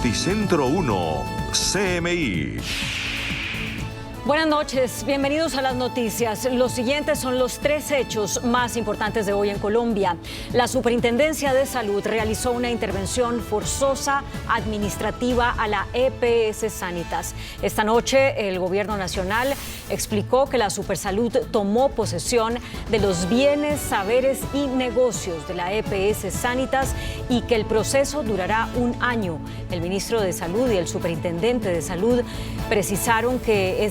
Noticentro 1, CMI. Buenas noches, bienvenidos a las noticias. Los siguientes son los 3 hechos más importantes de hoy en Colombia. La Superintendencia de Salud realizó una intervención forzosa administrativa a la EPS Sanitas. Esta noche el Gobierno Nacional explicó que la Supersalud tomó posesión de los bienes, saberes y negocios de la EPS Sanitas y que el proceso durará 1 año. El ministro de Salud y el superintendente de Salud precisaron que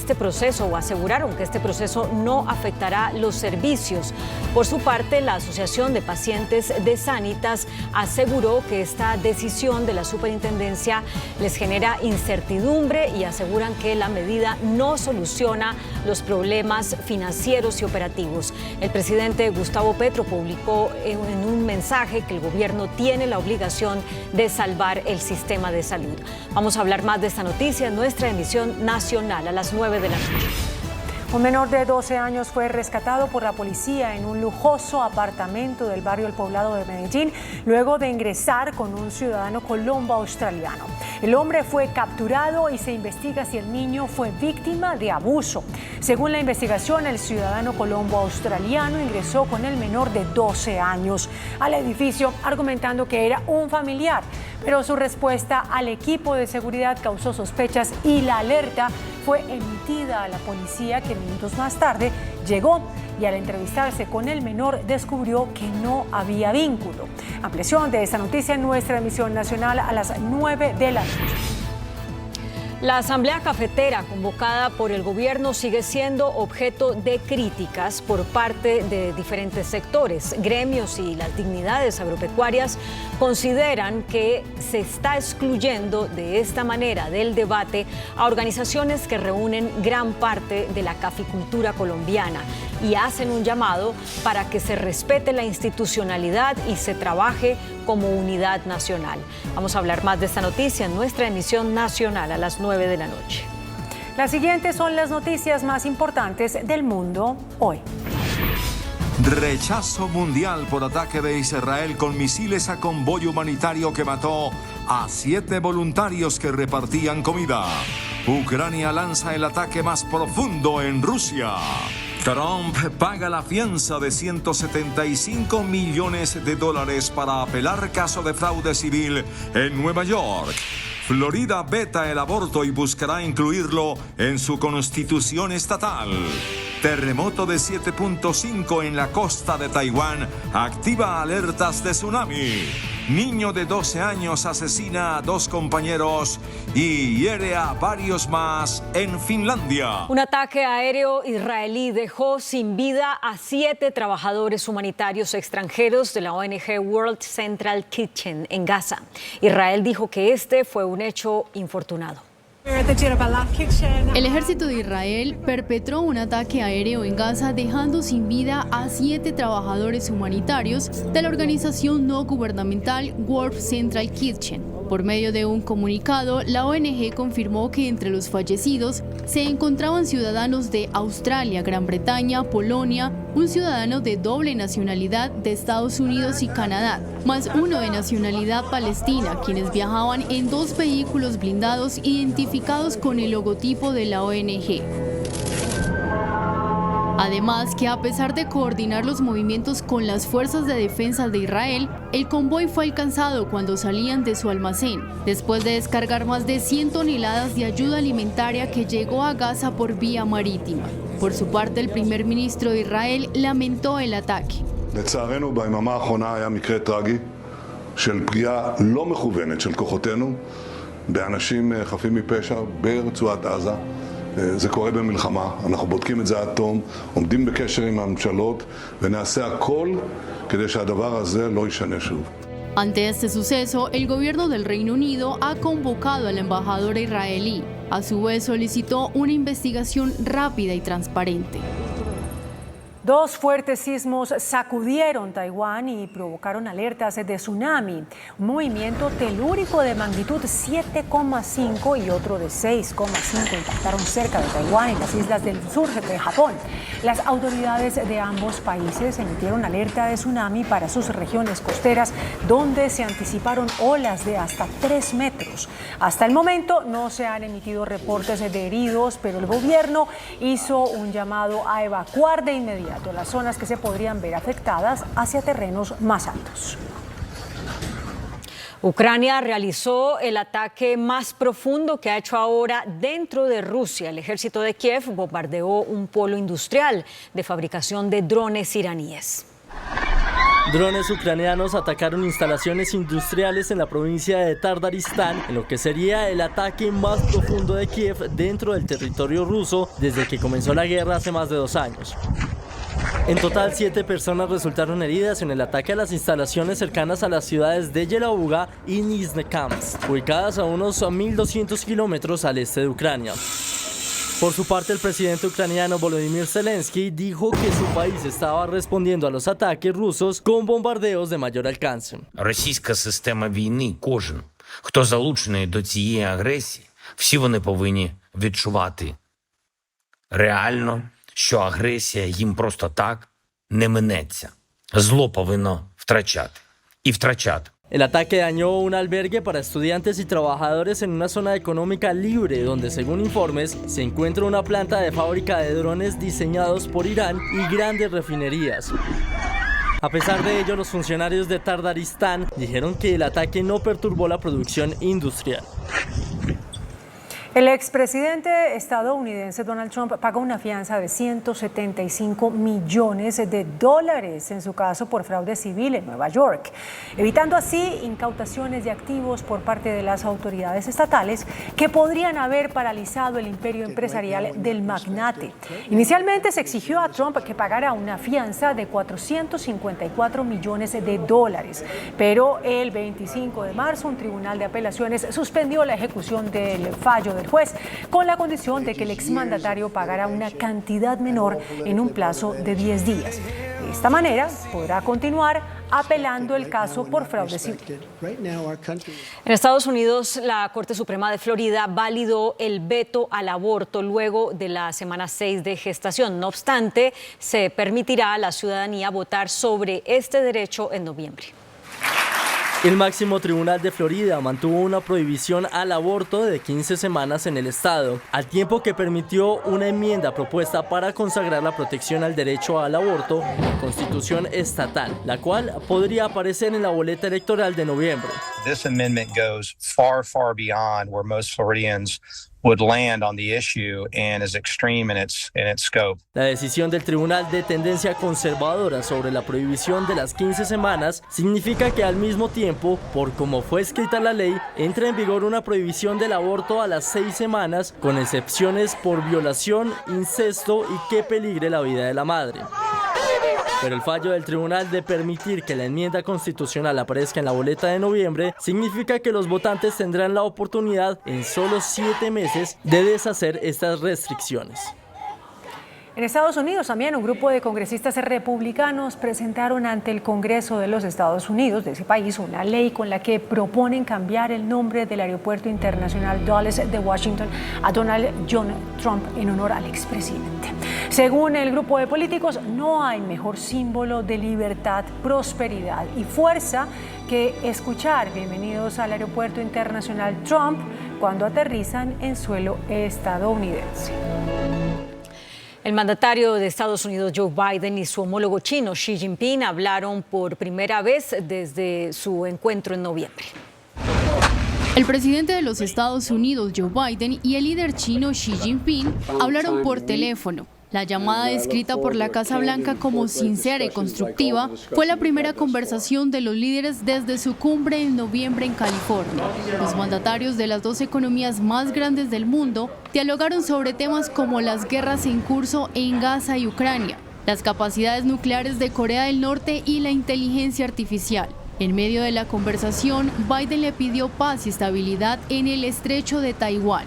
aseguraron que este proceso no afectará los servicios. Por su parte, la Asociación de Pacientes de Sanitas aseguró que esta decisión de la superintendencia les genera incertidumbre y aseguran que la medida no soluciona los problemas financieros y operativos. El presidente Gustavo Petro publicó en un mensaje que el gobierno tiene la obligación de salvar el sistema de salud. Vamos a hablar más de esta noticia en nuestra emisión nacional a las 9 de la noche. Un menor de 12 años fue rescatado por la policía en un lujoso apartamento del barrio El Poblado de Medellín, luego de ingresar con un ciudadano colombo-australiano. El hombre fue capturado y se investiga si el niño fue víctima de abuso. Según la investigación, el ciudadano colombo-australiano ingresó con el menor de 12 años al edificio argumentando que era un familiar, pero su respuesta al equipo de seguridad causó sospechas y la alerta fue emitida a la policía, que minutos más tarde llegó y al entrevistarse con el menor descubrió que no había vínculo. Ampliación de esta noticia en nuestra emisión nacional a las 9 de la noche. La Asamblea Cafetera convocada por el gobierno sigue siendo objeto de críticas por parte de diferentes sectores. Gremios y las dignidades agropecuarias consideran que se está excluyendo de esta manera del debate a organizaciones que reúnen gran parte de la caficultura colombiana y hacen un llamado para que se respete la institucionalidad y se trabaje como unidad nacional. Vamos a hablar más de esta noticia en nuestra emisión nacional a las 9 de la noche. Las siguientes son las noticias más importantes del mundo hoy. Rechazo mundial por ataque de Israel con misiles a convoy humanitario que mató a 7 voluntarios que repartían comida. Ucrania lanza el ataque más profundo en Rusia. Trump paga la fianza de $175 millones para apelar caso de fraude civil en Nueva York. Florida veta el aborto y buscará incluirlo en su constitución estatal. Terremoto de 7.5 en la costa de Taiwán activa alertas de tsunami. Niño de 12 años asesina a 2 compañeros y hiere a varios más en Finlandia. Un ataque aéreo israelí dejó sin vida a 7 trabajadores humanitarios extranjeros de la ONG World Central Kitchen en Gaza. Israel dijo que este fue un hecho infortunado. El ejército de Israel perpetró un ataque aéreo en Gaza dejando sin vida a 7 trabajadores humanitarios de la organización no gubernamental World Central Kitchen. Por medio de un comunicado, la ONG confirmó que entre los fallecidos se encontraban ciudadanos de Australia, Gran Bretaña, Polonia, un ciudadano de doble nacionalidad de Estados Unidos y Canadá, más uno de nacionalidad palestina, quienes viajaban en 2 vehículos blindados identificados con el logotipo de la ONG. Además, que a pesar de coordinar los movimientos con las fuerzas de defensa de Israel, el convoy fue alcanzado cuando salían de su almacén, después de descargar más de 100 toneladas de ayuda alimentaria que llegó a Gaza por vía marítima. Por su parte, el primer ministro de Israel lamentó el ataque. לצערנו, ביממה האחרונה היה מקרה טרגי של פגיעה לא מכוונת של כוחותינו באנשים חפים מפשע ברצועת עזה. זה קורה במלחמה, אנחנו בודקים את זה עד תום, עומדים בקשר עם הממשלות ונעשה הכל כדי שהדבר הזה לא יישנה שוב. Ante este suceso, el gobierno del Reino Unido ha convocado a la embajadora israelí. A su vez, solicitó una investigación rápida y transparente. Dos fuertes sismos sacudieron Taiwán y provocaron alertas de tsunami. Un movimiento telúrico de magnitud 7,5 y otro de 6,5 impactaron cerca de Taiwán y las islas del sur de Japón. Las autoridades de ambos países emitieron alerta de tsunami para sus regiones costeras, donde se anticiparon olas de hasta 3 metros. Hasta el momento no se han emitido reportes de heridos, pero el gobierno hizo un llamado a evacuar de inmediato las zonas que se podrían ver afectadas hacia terrenos más altos. Ucrania realizó el ataque más profundo que ha hecho ahora dentro de Rusia. El ejército de Kiev bombardeó un polo industrial de fabricación de drones iraníes. Drones ucranianos atacaron instalaciones industriales en la provincia de Tardaristán, en lo que sería el ataque más profundo de Kiev dentro del territorio ruso desde que comenzó la guerra hace más de 2 años. En total, 7 personas resultaron heridas en el ataque a las instalaciones cercanas a las ciudades de Yelabuga y Nizhnekamsk, ubicadas a unos 1.200 kilómetros al este de Ucrania. Por su parte, el presidente ucraniano Volodymyr Zelensky dijo que su país estaba respondiendo a los ataques rusos con bombardeos de mayor alcance. Російська система війни, кожен, хто залучений до цієї агресії, всі вони повинні відчувати реально, що агресія їм просто так не минеться. Зло повинно втрачати. І втрачати. El ataque dañó un albergue para estudiantes y trabajadores en una zona económica libre, donde según informes se encuentra una planta de fábrica de drones diseñados por Irán y grandes refinerías. A pesar de ello, los funcionarios de Tardaristán dijeron que el ataque no perturbó la producción industrial. El expresidente estadounidense Donald Trump paga una fianza de $175 millones en su caso por fraude civil en Nueva York, evitando así incautaciones de activos por parte de las autoridades estatales que podrían haber paralizado el imperio empresarial del magnate. Inicialmente se exigió a Trump que pagara una fianza de $454 millones, pero el 25 de marzo un tribunal de apelaciones suspendió la ejecución del fallo del juez con la condición de que el exmandatario pagara una cantidad menor en un plazo de 10 días. De esta manera podrá continuar apelando el caso por fraude civil. En Estados Unidos, la Corte Suprema de Florida validó el veto al aborto luego de la semana 6 de gestación. No obstante, se permitirá a la ciudadanía votar sobre este derecho en noviembre. El máximo tribunal de Florida mantuvo una prohibición al aborto de 15 semanas en el estado, al tiempo que permitió una enmienda propuesta para consagrar la protección al derecho al aborto en la Constitución estatal, la cual podría aparecer en la boleta electoral de noviembre. This amendment goes far, far beyond where most Floridians would land on the issue and is extreme in its scope. La decisión del tribunal de tendencia conservadora sobre la prohibición de las 15 semanas significa que al mismo tiempo, por como fue escrita la ley, entra en vigor una prohibición del aborto a las 6 semanas, con excepciones por violación, incesto y que peligre la vida de la madre. Pero el fallo del tribunal de permitir que la enmienda constitucional aparezca en la boleta de noviembre significa que los votantes tendrán la oportunidad en solo 7 meses de deshacer estas restricciones. En Estados Unidos también un grupo de congresistas republicanos presentaron ante el Congreso de los Estados Unidos, de ese país, una ley con la que proponen cambiar el nombre del Aeropuerto Internacional Dulles de Washington a Donald John Trump en honor al expresidente. Según el grupo de políticos, no hay mejor símbolo de libertad, prosperidad y fuerza que escuchar "Bienvenidos al Aeropuerto Internacional Trump" cuando aterrizan en suelo estadounidense. El mandatario de Estados Unidos, Joe Biden, y su homólogo chino, Xi Jinping, hablaron por primera vez desde su encuentro en noviembre. El presidente de los Estados Unidos, Joe Biden, y el líder chino, Xi Jinping, hablaron por teléfono. La llamada, descrita por la Casa Blanca como sincera y constructiva, fue la primera conversación de los líderes desde su cumbre en noviembre en California. Los mandatarios de las dos economías más grandes del mundo dialogaron sobre temas como las guerras en curso en Gaza y Ucrania, las capacidades nucleares de Corea del Norte y la inteligencia artificial. En medio de la conversación, Biden le pidió paz y estabilidad en el estrecho de Taiwán.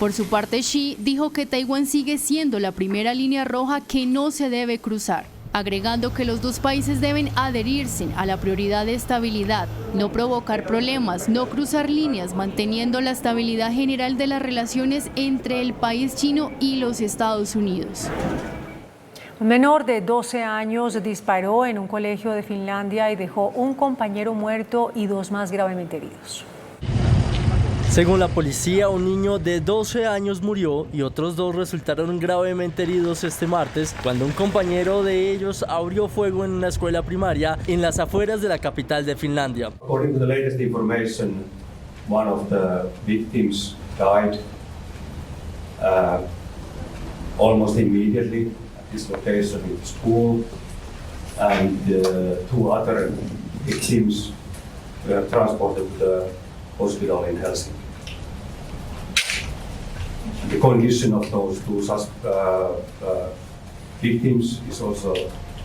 Por su parte, Xi dijo que Taiwán sigue siendo la primera línea roja que no se debe cruzar, agregando que los dos países deben adherirse a la prioridad de estabilidad, no provocar problemas, no cruzar líneas, manteniendo la estabilidad general de las relaciones entre el país chino y los Estados Unidos. Un menor de 12 años disparó en un colegio de Finlandia y dejó un compañero muerto y 2 más gravemente heridos. Según la policía, un niño de 12 años murió y otros 2 resultaron gravemente heridos este martes cuando un compañero de ellos abrió fuego en una escuela primaria en las afueras de la capital de Finlandia. According to the latest information, one of the victims died almost immediately at this location in the school, and 2 other victims were transported to the hospital in Helsinki. The condition of those 2 victims is also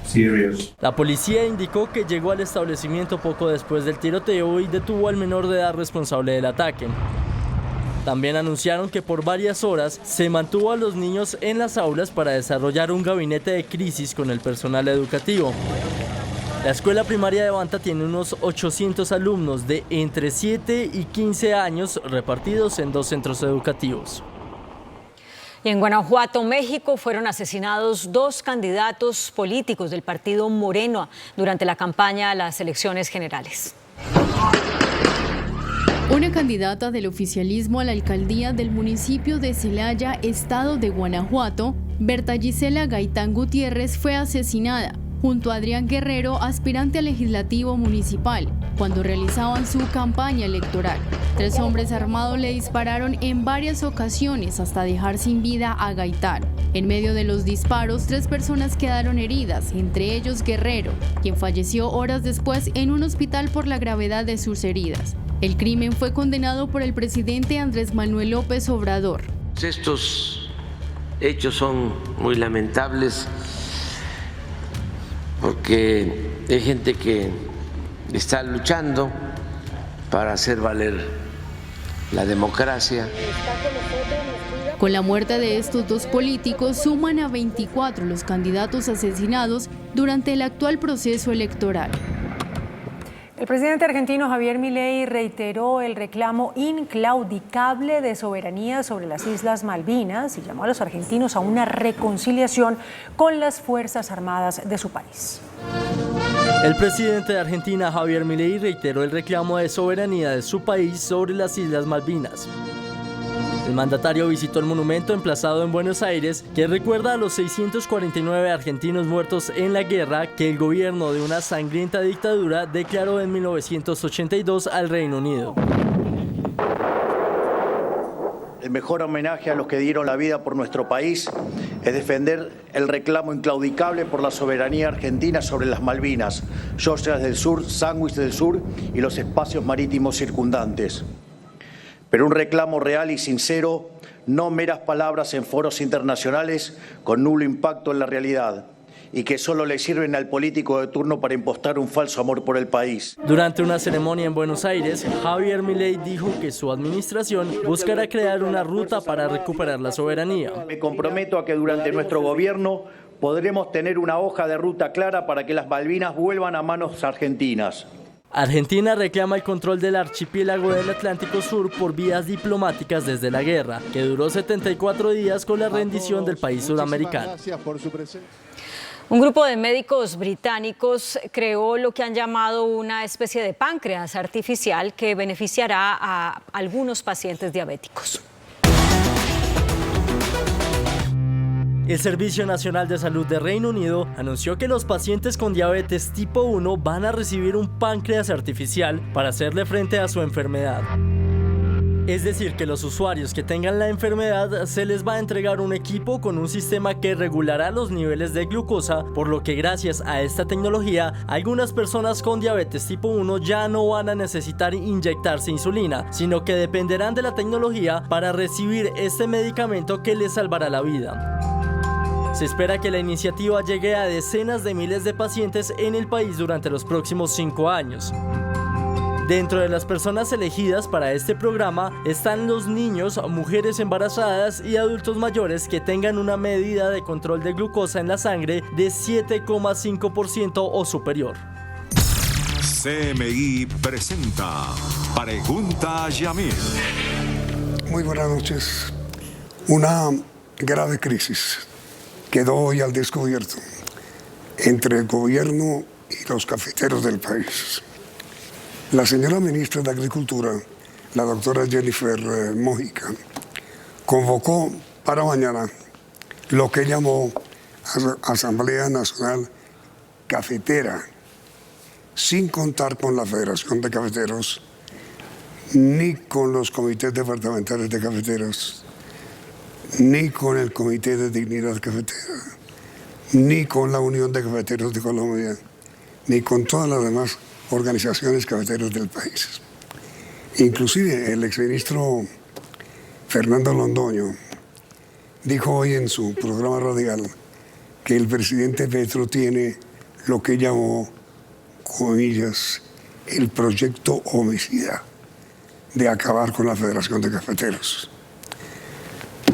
serious. La policía indicó que llegó al establecimiento poco después del tiroteo y detuvo al menor de edad responsable del ataque. También anunciaron que por varias horas se mantuvo a los niños en las aulas para desarrollar un gabinete de crisis con el personal educativo. La escuela primaria de Vantaa tiene unos 800 alumnos de entre 7 y 15 años repartidos en 2 centros educativos. Y en Guanajuato, México, fueron asesinados 2 candidatos políticos del partido Morena durante la campaña a las elecciones generales. Una candidata del oficialismo a la alcaldía del municipio de Celaya, estado de Guanajuato, Berta Gisela Gaitán Gutiérrez, fue asesinada junto a Adrián Guerrero, aspirante al legislativo municipal, cuando realizaban su campaña electoral. 3 hombres armados le dispararon en varias ocasiones hasta dejar sin vida a Gaitán. En medio de los disparos, 3 personas quedaron heridas, entre ellos Guerrero, quien falleció horas después en un hospital por la gravedad de sus heridas. El crimen fue condenado por el presidente Andrés Manuel López Obrador. Estos hechos son muy lamentables porque hay gente que está luchando para hacer valer la democracia. Con la muerte de estos 2 políticos, suman a 24 los candidatos asesinados durante el actual proceso electoral. El presidente argentino Javier Milei reiteró el reclamo inclaudicable de soberanía sobre las Islas Malvinas y llamó a los argentinos a una reconciliación con las Fuerzas Armadas de su país. El presidente de Argentina, Javier Milei, reiteró el reclamo de soberanía de su país sobre las Islas Malvinas. El mandatario visitó el monumento emplazado en Buenos Aires, que recuerda a los 649 argentinos muertos en la guerra que el gobierno de una sangrienta dictadura declaró en 1982 al Reino Unido. El mejor homenaje a los que dieron la vida por nuestro país es defender el reclamo inclaudicable por la soberanía argentina sobre las Malvinas, Georgias del Sur, Sandwich del Sur y los espacios marítimos circundantes. Pero un reclamo real y sincero, no meras palabras en foros internacionales con nulo impacto en la realidad y que solo le sirven al político de turno para impostar un falso amor por el país. Durante una ceremonia en Buenos Aires, Javier Milei dijo que su administración buscará crear una ruta para recuperar la soberanía. Me comprometo a que durante nuestro gobierno podremos tener una hoja de ruta clara para que las Malvinas vuelvan a manos argentinas. Argentina reclama el control del archipiélago del Atlántico Sur por vías diplomáticas desde la guerra, que duró 74 días con la rendición del país sudamericano. Un grupo de médicos británicos creó lo que han llamado una especie de páncreas artificial que beneficiará a algunos pacientes diabéticos. El Servicio Nacional de Salud de Reino Unido anunció que los pacientes con diabetes tipo 1 van a recibir un páncreas artificial para hacerle frente a su enfermedad. Es decir, que los usuarios que tengan la enfermedad se les va a entregar un equipo con un sistema que regulará los niveles de glucosa, por lo que gracias a esta tecnología, algunas personas con diabetes tipo 1 ya no van a necesitar inyectarse insulina, sino que dependerán de la tecnología para recibir este medicamento que les salvará la vida. Se espera que la iniciativa llegue a decenas de miles de pacientes en el país durante los próximos 5 años. Dentro de las personas elegidas para este programa están los niños, mujeres embarazadas y adultos mayores que tengan una medida de control de glucosa en la sangre de 7,5% o superior. CMI presenta Pregunta a Yamil. Muy buenas noches. Una grave crisis quedó hoy al descubierto entre el gobierno y los cafeteros del país. La señora ministra de Agricultura, la doctora Jennifer Mojica, convocó para mañana lo que llamó Asamblea Nacional Cafetera, sin contar con la Federación de Cafeteros, ni con los comités departamentales de cafeteros, ni con el Comité de Dignidad Cafetera, ni con la Unión de Cafeteros de Colombia, ni con todas las demás organizaciones cafeteras del país. Inclusive el exministro Fernando Londoño dijo hoy en su programa radial que el presidente Petro tiene lo que llamó, comillas, el proyecto homicida de acabar con la Federación de Cafeteros.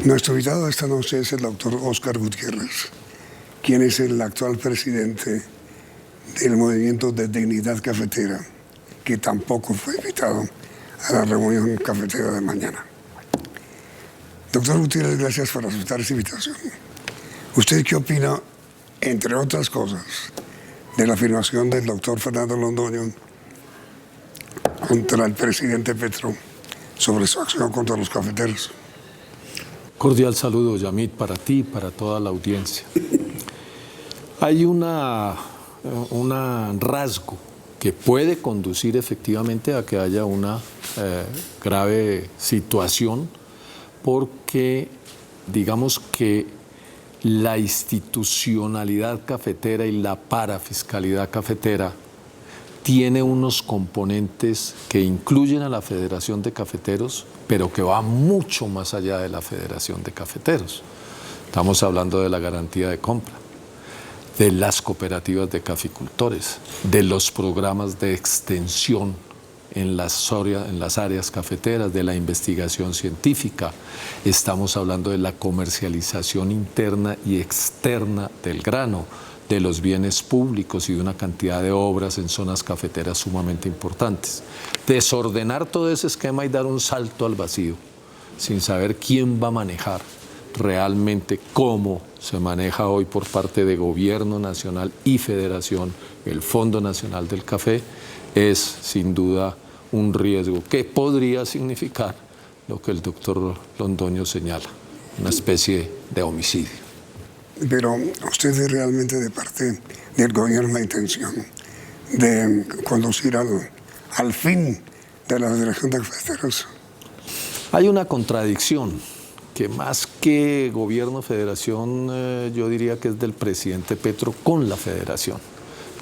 Nuestro invitado esta noche es el doctor Óscar Gutiérrez, quien es el actual presidente del Movimiento de Dignidad Cafetera, que tampoco fue invitado a la reunión cafetera de mañana. Doctor Gutiérrez, gracias por aceptar esta invitación. ¿Usted qué opina, entre otras cosas, de la afirmación del doctor Fernando Londoño contra el presidente Petro sobre su acción contra los cafeteros? Cordial saludo, Yamit, para ti y para toda la audiencia. Hay un rasgo que puede conducir efectivamente a que haya una grave situación, porque digamos que la institucionalidad cafetera y la parafiscalidad cafetera tiene unos componentes que incluyen a la Federación de Cafeteros, pero que va mucho más allá de la Federación de Cafeteros. Estamos hablando de la garantía de compra, de las cooperativas de caficultores, de los programas de extensión en las áreas cafeteras, de la investigación científica. Estamos hablando de la comercialización interna y externa del grano, de los bienes públicos y de una cantidad de obras en zonas cafeteras sumamente importantes. Desordenar todo ese esquema y dar un salto al vacío, sin saber quién va a manejar realmente cómo se maneja hoy por parte de Gobierno Nacional y Federación el Fondo Nacional del Café, es sin duda un riesgo que podría significar lo que el doctor Londoño señala, una especie de homicidio. Pero usted ve realmente de parte del gobierno la intención de conducir al fin de la Federación de Cafeteros. Hay una contradicción que más que gobierno-federación, yo diría que es del presidente Petro con la federación,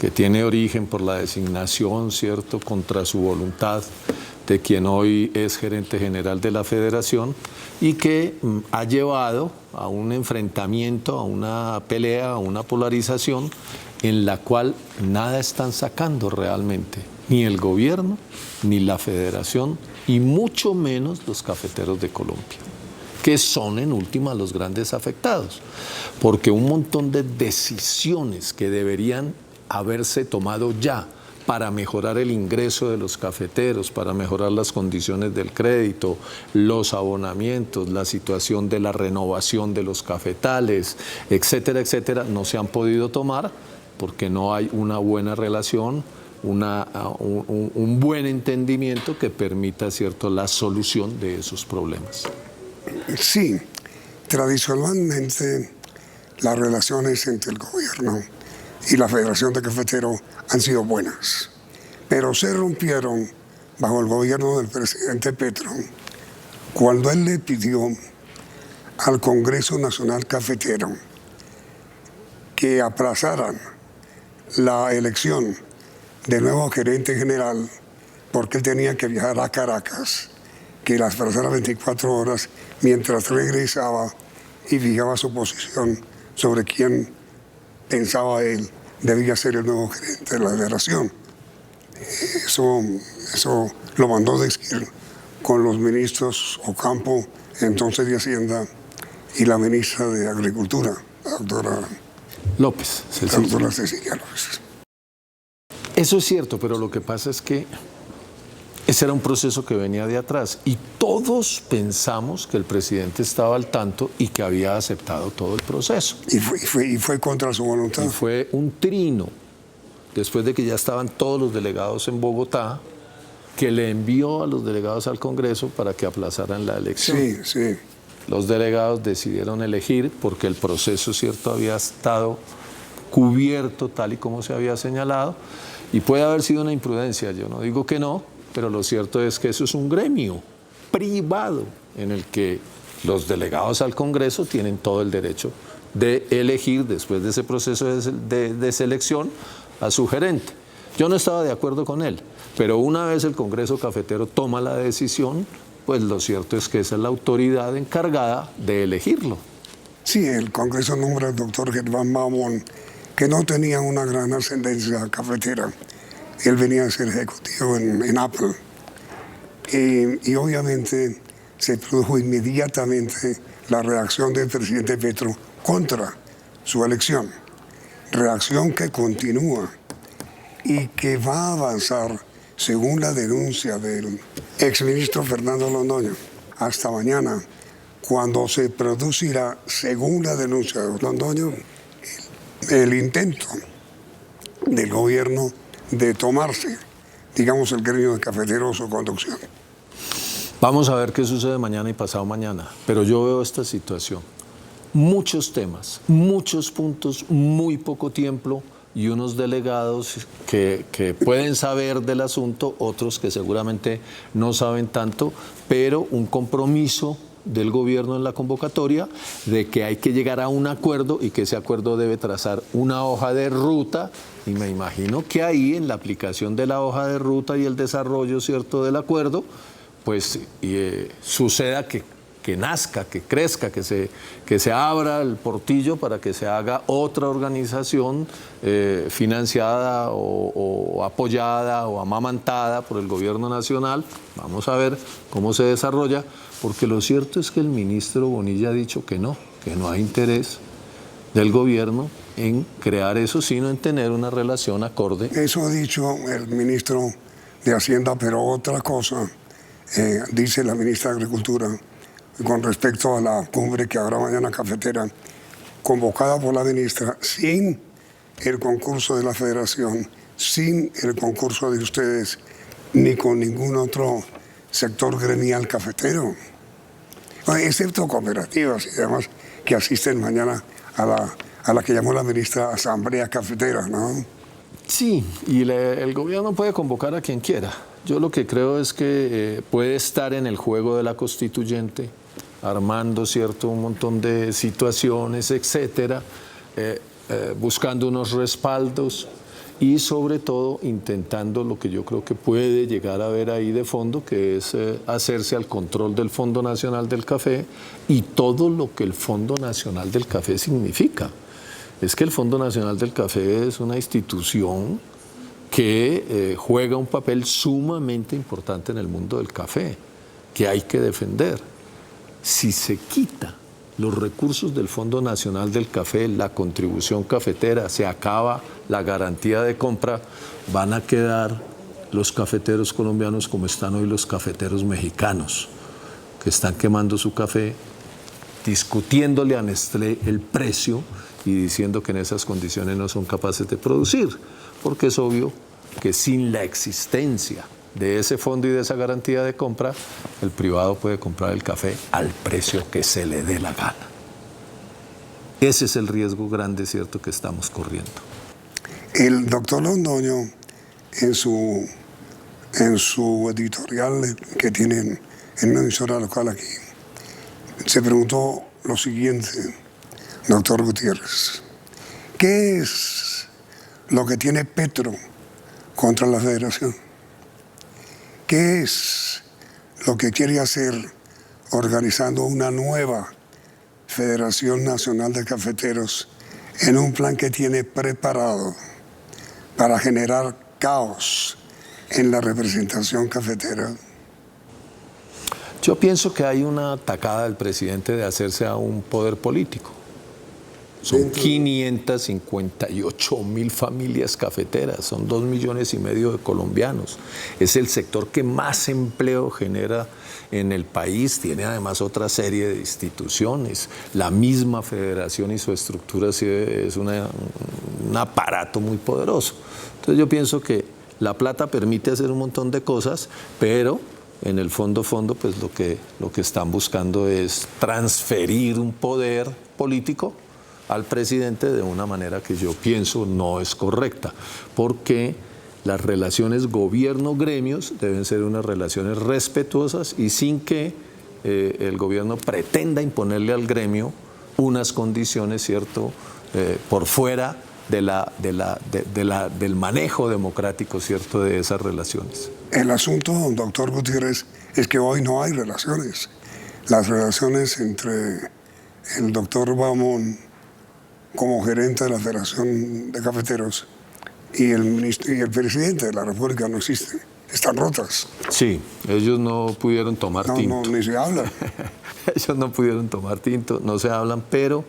que tiene origen por la designación, ¿cierto?, contra su voluntad de quien hoy es gerente general de la federación y que ha llevado a un enfrentamiento, a una pelea, a una polarización en la cual nada están sacando realmente, ni el gobierno, ni la federación, y mucho menos los cafeteros de Colombia, que son en última los grandes afectados, porque un montón de decisiones que deberían haberse tomado ya para mejorar el ingreso de los cafeteros, para mejorar las condiciones del crédito, los abonamientos, la situación de la renovación de los cafetales, etcétera, etcétera, no se han podido tomar porque no hay una buena relación, un buen entendimiento que permita, ¿cierto?, la solución de esos problemas. Sí, tradicionalmente las relaciones entre el gobierno y la Federación de Cafeteros han sido buenas, pero se rompieron bajo el gobierno del presidente Petro cuando él le pidió al Congreso Nacional Cafetero que aplazaran la elección del nuevo gerente general porque él tenía que viajar a Caracas, que las aplazara 24 horas mientras regresaba y fijaba su posición sobre quién pensaba él debía ser el nuevo gerente de la federación. Eso lo mandó decir con los ministros Ocampo, entonces de Hacienda, y la ministra de Agricultura, la doctora López. Cecilia López. Eso es cierto, pero lo que pasa es que ese era un proceso que venía de atrás y todos pensamos que el presidente estaba al tanto y que había aceptado todo el proceso. Y fue contra su voluntad. Y fue un trino, después de que ya estaban todos los delegados en Bogotá, que le envió a los delegados al Congreso para que aplazaran la elección. Sí, sí. Los delegados decidieron elegir porque el proceso, cierto, había estado cubierto tal y como se había señalado y puede haber sido una imprudencia, yo no digo que no, pero lo cierto es que eso es un gremio privado en el que los delegados al Congreso tienen todo el derecho de elegir después de ese proceso de selección a su gerente. Yo no estaba de acuerdo con él, pero una vez el Congreso Cafetero toma la decisión, pues lo cierto es que esa es la autoridad encargada de elegirlo. Sí, el Congreso nombra al doctor Germán Mamón, que no tenía una gran ascendencia cafetera. Él venía a ser ejecutivo en Apple. Y obviamente se produjo inmediatamente la reacción del presidente Petro contra su elección. Reacción que continúa y que va a avanzar según la denuncia del exministro Fernando Londoño hasta mañana, cuando se producirá, según la denuncia de Londoño, el intento del gobierno de tomarse, digamos, el gremio de cafeteros o conducción. Vamos a ver qué sucede mañana y pasado mañana, pero yo veo esta situación. Muchos temas, muchos puntos, muy poco tiempo y unos delegados que pueden saber del asunto, otros que seguramente no saben tanto, pero un compromiso del gobierno en la convocatoria de que hay que llegar a un acuerdo y que ese acuerdo debe trazar una hoja de ruta y me imagino que ahí en la aplicación de la hoja de ruta y el desarrollo, cierto, del acuerdo, pues suceda que nazca, que crezca, que se abra el portillo para que se haga otra organización financiada o apoyada o amamantada por el gobierno nacional. Vamos a ver cómo se desarrolla, porque lo cierto es que el ministro Bonilla ha dicho que no hay interés del gobierno en crear eso, sino en tener una relación acorde. Eso ha dicho el ministro de Hacienda, pero otra cosa dice la ministra de Agricultura con respecto a la cumbre que habrá mañana cafetera, convocada por la ministra, sin el concurso de la federación, sin el concurso de ustedes, ni con ningún otro sector gremial cafetero, excepto cooperativas y demás que asisten mañana a la que llamó la ministra Asamblea Cafetera, ¿no? Sí, y el gobierno puede convocar a quien quiera. Yo lo que creo es que puede estar en el juego de la constituyente, armando, cierto, un montón de situaciones, etcétera, buscando unos respaldos y sobre todo intentando lo que yo creo que puede llegar a ver ahí de fondo, que es hacerse al control del Fondo Nacional del Café y todo lo que el Fondo Nacional del Café significa. Es que el Fondo Nacional del Café es una institución que juega un papel sumamente importante en el mundo del café, que hay que defender. Si se quita los recursos del Fondo Nacional del Café, la contribución cafetera, se acaba la garantía de compra, van a quedar los cafeteros colombianos como están hoy los cafeteros mexicanos, que están quemando su café, discutiéndole a Nestlé el precio y diciendo que en esas condiciones no son capaces de producir, porque es obvio que sin la existencia de ese fondo y de esa garantía de compra, el privado puede comprar el café al precio que se le dé la gana. Ese es el riesgo grande, cierto, que estamos corriendo. El doctor Londoño, en su editorial que tienen en una emisora local aquí, se preguntó lo siguiente, doctor Gutiérrez: ¿qué es lo que tiene Petro contra la federación? ¿Qué es lo que quiere hacer organizando una nueva Federación Nacional de Cafeteros en un plan que tiene preparado para generar caos, en la representación cafetera? Yo pienso que hay una tacada del presidente de hacerse a un poder político. Son 558.000 familias cafeteras, son 2,5 millones de colombianos. Es el sector que más empleo genera en el país, tiene además otra serie de instituciones. La misma federación y su estructura es un aparato muy poderoso. Entonces yo pienso que la plata permite hacer un montón de cosas, pero en el fondo, pues lo que están buscando es transferir un poder político al presidente de una manera que yo pienso no es correcta, porque las relaciones gobierno-gremios deben ser unas relaciones respetuosas y sin que el gobierno pretenda imponerle al gremio unas condiciones, ¿cierto?, por fuera del manejo democrático, ¿cierto?, de esas relaciones. El asunto, doctor Gutiérrez, es que hoy no hay relaciones. Las relaciones entre el doctor Baumann como gerente de la Federación de Cafeteros y el presidente de la República no existen, están rotas. Sí, ellos no pudieron tomar tinto. No, ni se habla. Ellos no pudieron tomar tinto, no se hablan, pero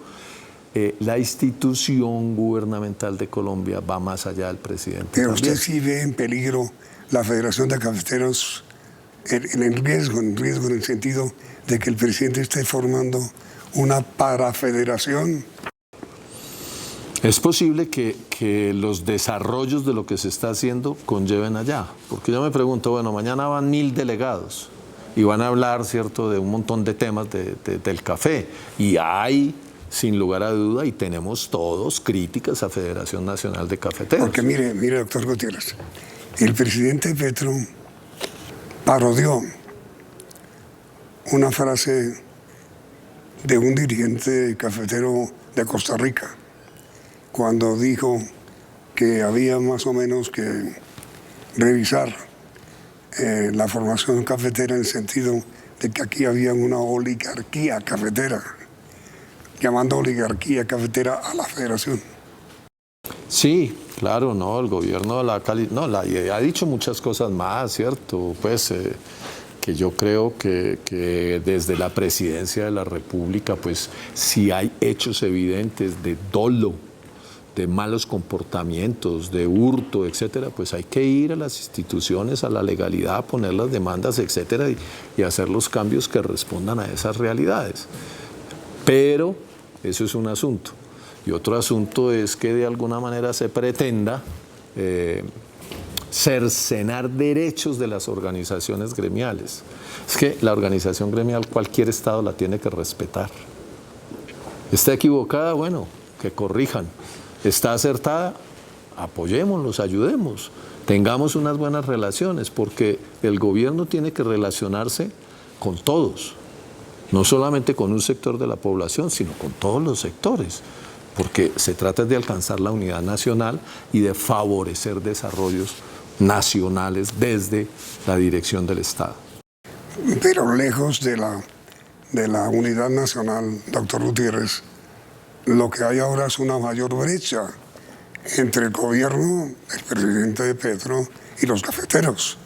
la institución gubernamental de Colombia va más allá del presidente. Pero también. usted sí ve en peligro la Federación de Cafeteros, en riesgo en el sentido de que el presidente esté formando una parafederación. Es posible que los desarrollos de lo que se está haciendo conlleven allá, porque yo me pregunto, bueno, mañana van 1.000 delegados y van a hablar, ¿cierto?, de un montón de temas del café, y hay, sin lugar a duda, y tenemos todos críticas a Federación Nacional de Cafeteros. Porque mire, doctor Gutiérrez, el presidente Petro parodió una frase de un dirigente cafetero de Costa Rica, cuando dijo que había más o menos que revisar la formación cafetera en el sentido de que aquí había una oligarquía cafetera, llamando oligarquía cafetera a la federación. Sí, claro, no, el gobierno ha dicho muchas cosas más, ¿cierto? Pues que yo creo que desde la presidencia de la República, pues si hay hechos evidentes de dolo, de malos comportamientos, de hurto, etcétera, pues hay que ir a las instituciones, a la legalidad, poner las demandas, etcétera, y hacer los cambios que respondan a esas realidades. Pero eso es un asunto. Y otro asunto es que de alguna manera se pretenda cercenar derechos de las organizaciones gremiales. Es que la organización gremial cualquier Estado la tiene que respetar. ¿Está equivocada? Bueno, que corrijan. ¿Está acertada? Apoyémoslos, ayudemos. Tengamos unas buenas relaciones, porque el gobierno tiene que relacionarse con todos, no solamente con un sector de la población, sino con todos los sectores, porque se trata de alcanzar la unidad nacional y de favorecer desarrollos nacionales desde la dirección del Estado. Pero lejos de la unidad nacional, doctor Gutiérrez, lo que hay ahora es una mayor brecha entre el gobierno, el presidente Petro, y los cafeteros,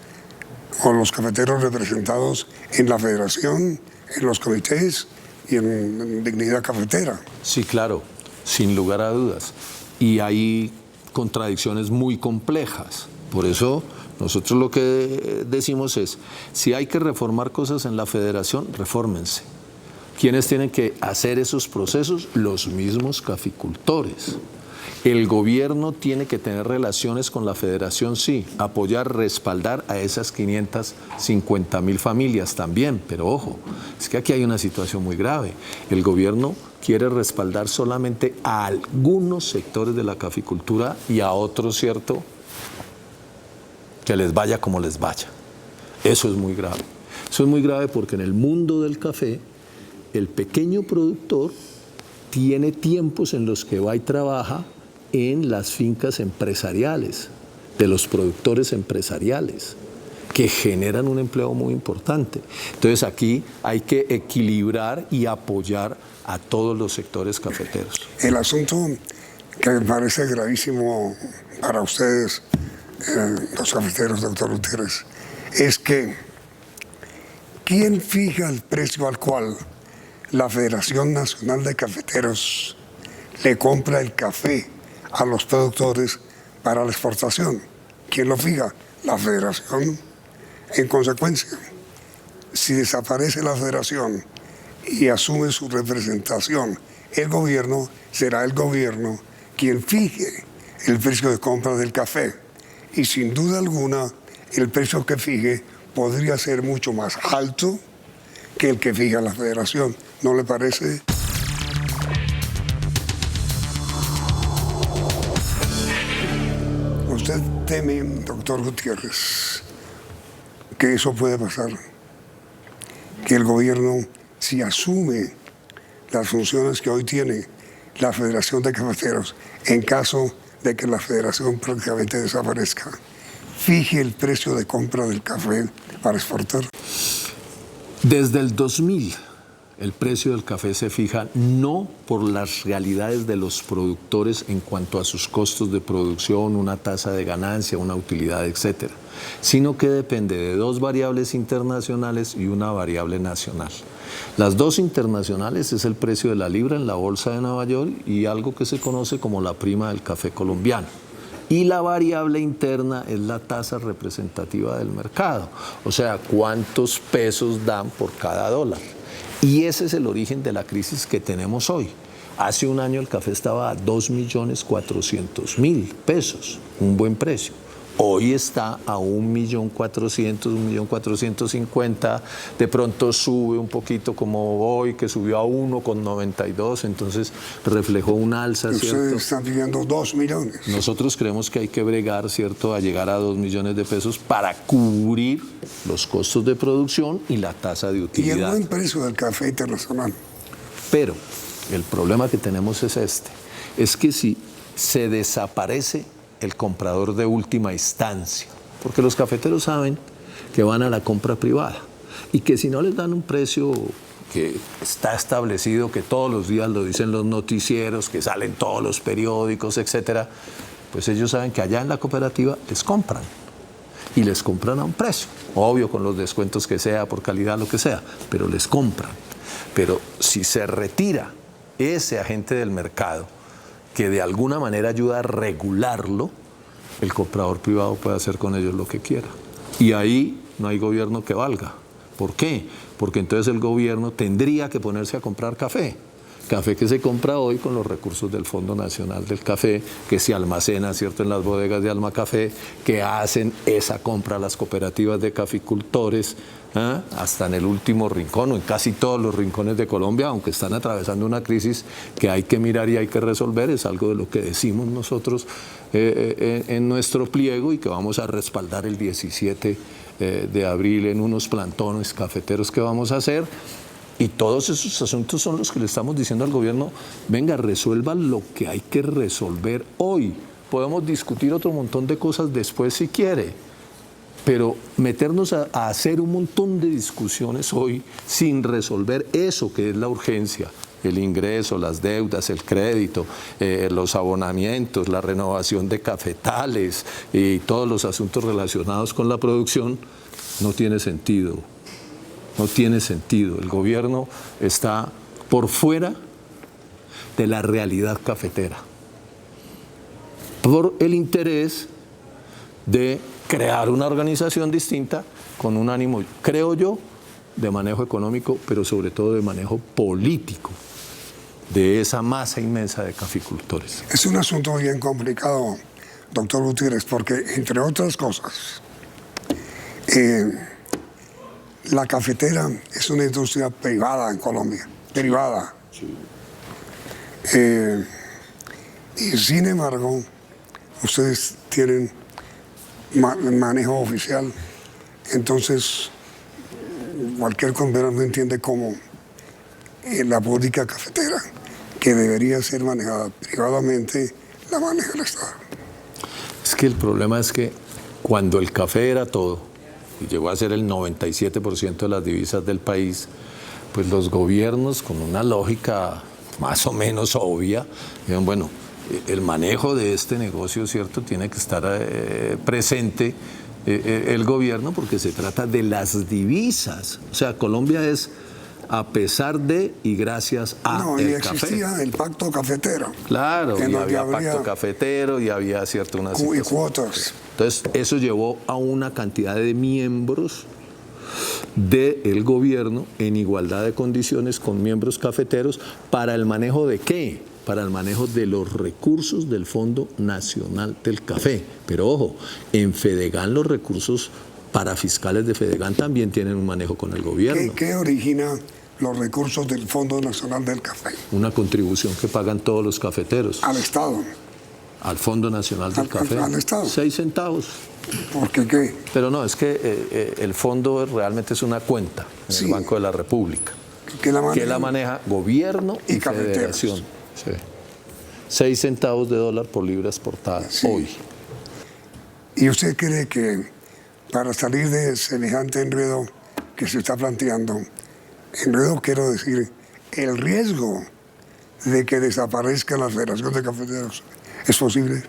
o los cafeteros representados en la federación, en los comités y en Dignidad Cafetera. Sí, claro, sin lugar a dudas. Y hay contradicciones muy complejas. Por eso nosotros lo que decimos es, si hay que reformar cosas en la federación, refórmense. ¿Quiénes tienen que hacer esos procesos? Los mismos caficultores. El gobierno tiene que tener relaciones con la federación, sí, apoyar, respaldar a esas 550.000 familias también, pero ojo, es que aquí hay una situación muy grave. El gobierno quiere respaldar solamente a algunos sectores de la caficultura y a otros, ¿cierto?, que les vaya como les vaya. Eso es muy grave. Eso es muy grave porque en el mundo del café, el pequeño productor tiene tiempos en los que va y trabaja en las fincas empresariales, de los productores empresariales, que generan un empleo muy importante. Entonces aquí hay que equilibrar y apoyar a todos los sectores cafeteros. El asunto que me parece gravísimo para ustedes, los cafeteros, doctor Gutiérrez, es que ¿quién fija el precio al cual la Federación Nacional de Cafeteros le compra el café a los productores para la exportación? ¿Quién lo fija? La Federación. En consecuencia, si desaparece la Federación y asume su representación el gobierno, será el gobierno quien fije el precio de compra del café. Y sin duda alguna, el precio que fije podría ser mucho más alto que el que fija la Federación. ¿No le parece? ¿Usted teme, doctor Gutiérrez, que eso puede pasar? Que el gobierno, si asume las funciones que hoy tiene la Federación de Cafeteros, en caso de que la Federación prácticamente desaparezca, fije el precio de compra del café para exportar. Desde el 2000, el precio del café se fija no por las realidades de los productores en cuanto a sus costos de producción, una tasa de ganancia, una utilidad, etcétera, sino que depende de dos variables internacionales y una variable nacional. Las dos internacionales es el precio de la libra en la bolsa de Nueva York y algo que se conoce como la prima del café colombiano. Y la variable interna es la tasa representativa del mercado, o sea, cuántos pesos dan por cada dólar. Y ese es el origen de la crisis que tenemos hoy. Hace un año el café estaba a 2.400.000 pesos, un buen precio. Hoy está a 1.400.000, 1.450.000, de pronto sube un poquito como hoy, que subió a 1,92, entonces reflejó un alza, ¿cierto? Ustedes están pidiendo 2 millones. Nosotros creemos que hay que bregar, ¿cierto?, a llegar a 2 millones de pesos para cubrir los costos de producción y la tasa de utilidad. Y el buen precio del café internacional. Pero el problema que tenemos es es que si se desaparece el comprador de última instancia, porque los cafeteros saben que van a la compra privada y que si no les dan un precio que está establecido, que todos los días lo dicen los noticieros, que salen todos los periódicos, etcétera, pues ellos saben que allá en la cooperativa les compran y les compran a un precio, obvio con los descuentos que sea, por calidad, lo que sea, pero les compran. Pero si se retira ese agente del mercado que de alguna manera ayuda a regularlo, el comprador privado puede hacer con ellos lo que quiera. Y ahí no hay gobierno que valga. ¿Por qué? Porque entonces el gobierno tendría que ponerse a comprar café. Café que se compra hoy con los recursos del Fondo Nacional del Café, que se almacena, ¿cierto?, en las bodegas de Alma Café, que hacen esa compra a las cooperativas de caficultores, hasta en el último rincón o en casi todos los rincones de Colombia, aunque están atravesando una crisis que hay que mirar y hay que resolver. Es algo de lo que decimos nosotros en nuestro pliego y que vamos a respaldar el 17 de abril en unos plantones cafeteros que vamos a hacer. Y todos esos asuntos son los que le estamos diciendo al gobierno: venga, resuelva lo que hay que resolver hoy. Podemos discutir otro montón de cosas después si quiere, pero meternos a hacer un montón de discusiones hoy sin resolver eso que es la urgencia, el ingreso, las deudas, el crédito, los abonamientos, la renovación de cafetales y todos los asuntos relacionados con la producción, no tiene sentido. No tiene sentido. El gobierno está por fuera de la realidad cafetera, por el interés de crear una organización distinta con un ánimo, creo yo, de manejo económico, pero sobre todo de manejo político de esa masa inmensa de caficultores. Es un asunto bien complicado, doctor Gutiérrez, porque, entre otras cosas, la cafetera es una industria privada en Colombia, privada. Sí. Y sin embargo, ustedes tienen manejo oficial, entonces cualquier colombiano no entiende cómo la política cafetera, que debería ser manejada privadamente, la maneja el Estado. Es que el problema es que cuando el café era todo, y llegó a ser el 97% de las divisas del país, pues los gobiernos, con una lógica más o menos obvia, dijeron, bueno, el manejo de este negocio, ¿cierto? Tiene que estar presente el gobierno porque se trata de las divisas. O sea, Colombia es a pesar de y gracias a no, el y existía café. El pacto cafetero. Claro, y había pacto cafetero y había cierto una y cuotas. Entonces, eso llevó a una cantidad de miembros del gobierno en igualdad de condiciones con miembros cafeteros para el manejo de ¿qué? Para el manejo de los recursos del Fondo Nacional del Café. Pero ojo, en Fedegan los recursos parafiscales de Fedegan también tienen un manejo con el gobierno. ¿Qué origina los recursos del Fondo Nacional del Café? Una contribución que pagan todos los cafeteros. Al Estado. Al Fondo Nacional del Café. Al Estado. 6 centavos. ¿Por qué? Pero no, es que el fondo realmente es una cuenta en el Banco de la República. Que la maneja gobierno y federación. Sí. 6 centavos de dólar por libra exportada hoy. ¿Y usted cree que para salir de semejante enredo que se está planteando, enredo quiero decir, el riesgo de que desaparezca la Federación de Cafeteros, es posible?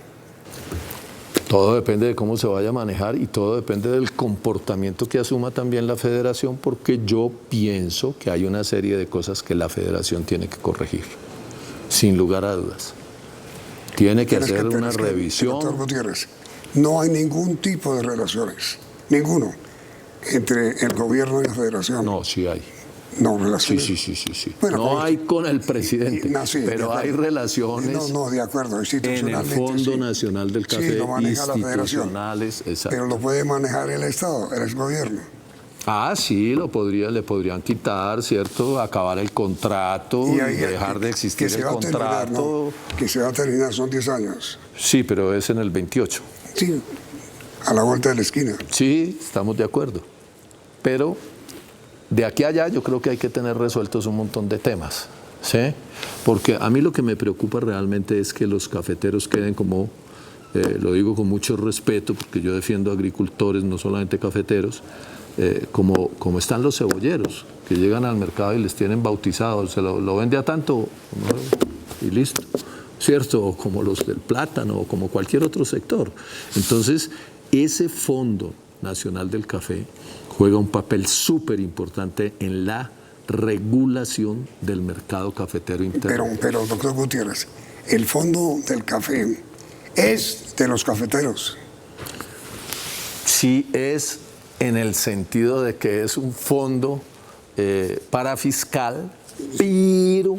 Todo depende de cómo se vaya a manejar y todo depende del comportamiento que asuma también la federación, porque yo pienso que hay una serie de cosas que la federación tiene que corregir, sin lugar a dudas. Tiene que hacer una revisión. Doctor Gutiérrez, no hay ningún tipo de relaciones, ninguno, entre el gobierno y la federación. No, sí hay. No, relaciones. Sí. Bueno, no hay con el presidente, pero hay relaciones no, de acuerdo, en el Fondo Nacional del Café, lo maneja institucionales, exacto. Pero lo puede manejar el Estado, el gobierno. Ah, sí, le podrían quitar, ¿cierto? Acabar el contrato y dejar de existir el contrato. Que se va a terminar, son 10 años. Sí, pero es en el 28. Sí, a la vuelta de la esquina. Sí, estamos de acuerdo. Pero de aquí a allá yo creo que hay que tener resueltos un montón de temas, ¿sí? Porque a mí lo que me preocupa realmente es que los cafeteros queden como, lo digo con mucho respeto, porque yo defiendo agricultores, no solamente cafeteros, como están los cebolleros, que llegan al mercado y les tienen bautizados, se lo vende a tanto, ¿no? Y listo, ¿cierto? O como los del plátano, o como cualquier otro sector. Entonces, ese Fondo Nacional del Café juega un papel súper importante en la regulación del mercado cafetero interno. Pero, doctor Gutiérrez, el Fondo del Café es de los cafeteros. Sí, es en el sentido de que es un fondo parafiscal, pero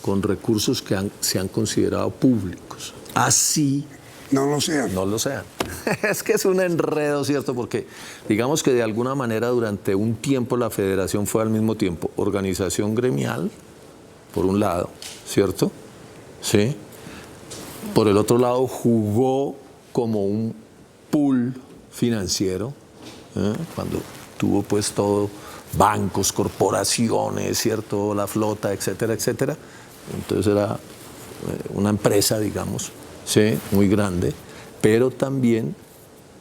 con recursos que se han considerado públicos. Así no lo sean. No lo sean. Es que es un enredo, ¿cierto? Porque digamos que de alguna manera durante un tiempo la federación fue al mismo tiempo organización gremial, por un lado, ¿cierto? Sí. Por el otro lado jugó como un pool financiero, cuando tuvo pues todo, bancos, corporaciones, ¿cierto? La flota, etcétera, etcétera. Entonces era una empresa, digamos, sí, muy grande, pero también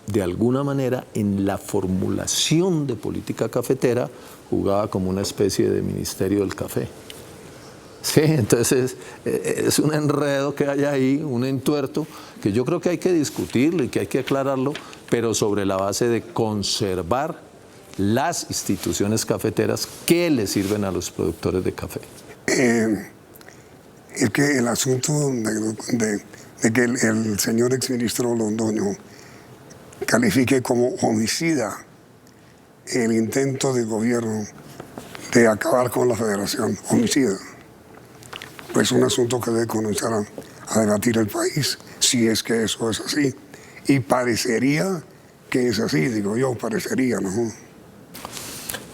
de alguna manera en la formulación de política cafetera jugaba como una especie de ministerio del café. Sí, entonces es un enredo que hay ahí, un entuerto, que yo creo que hay que discutirlo y que hay que aclararlo, pero sobre la base de conservar las instituciones cafeteras que le sirven a los productores de café. Es que el asunto de que el señor exministro Londoño califique como homicida el intento del gobierno de acabar con la federación, homicida, pues un asunto que debe comenzar a debatir el país, si es que eso es así. Y parecería que es así, digo yo, parecería, ¿no?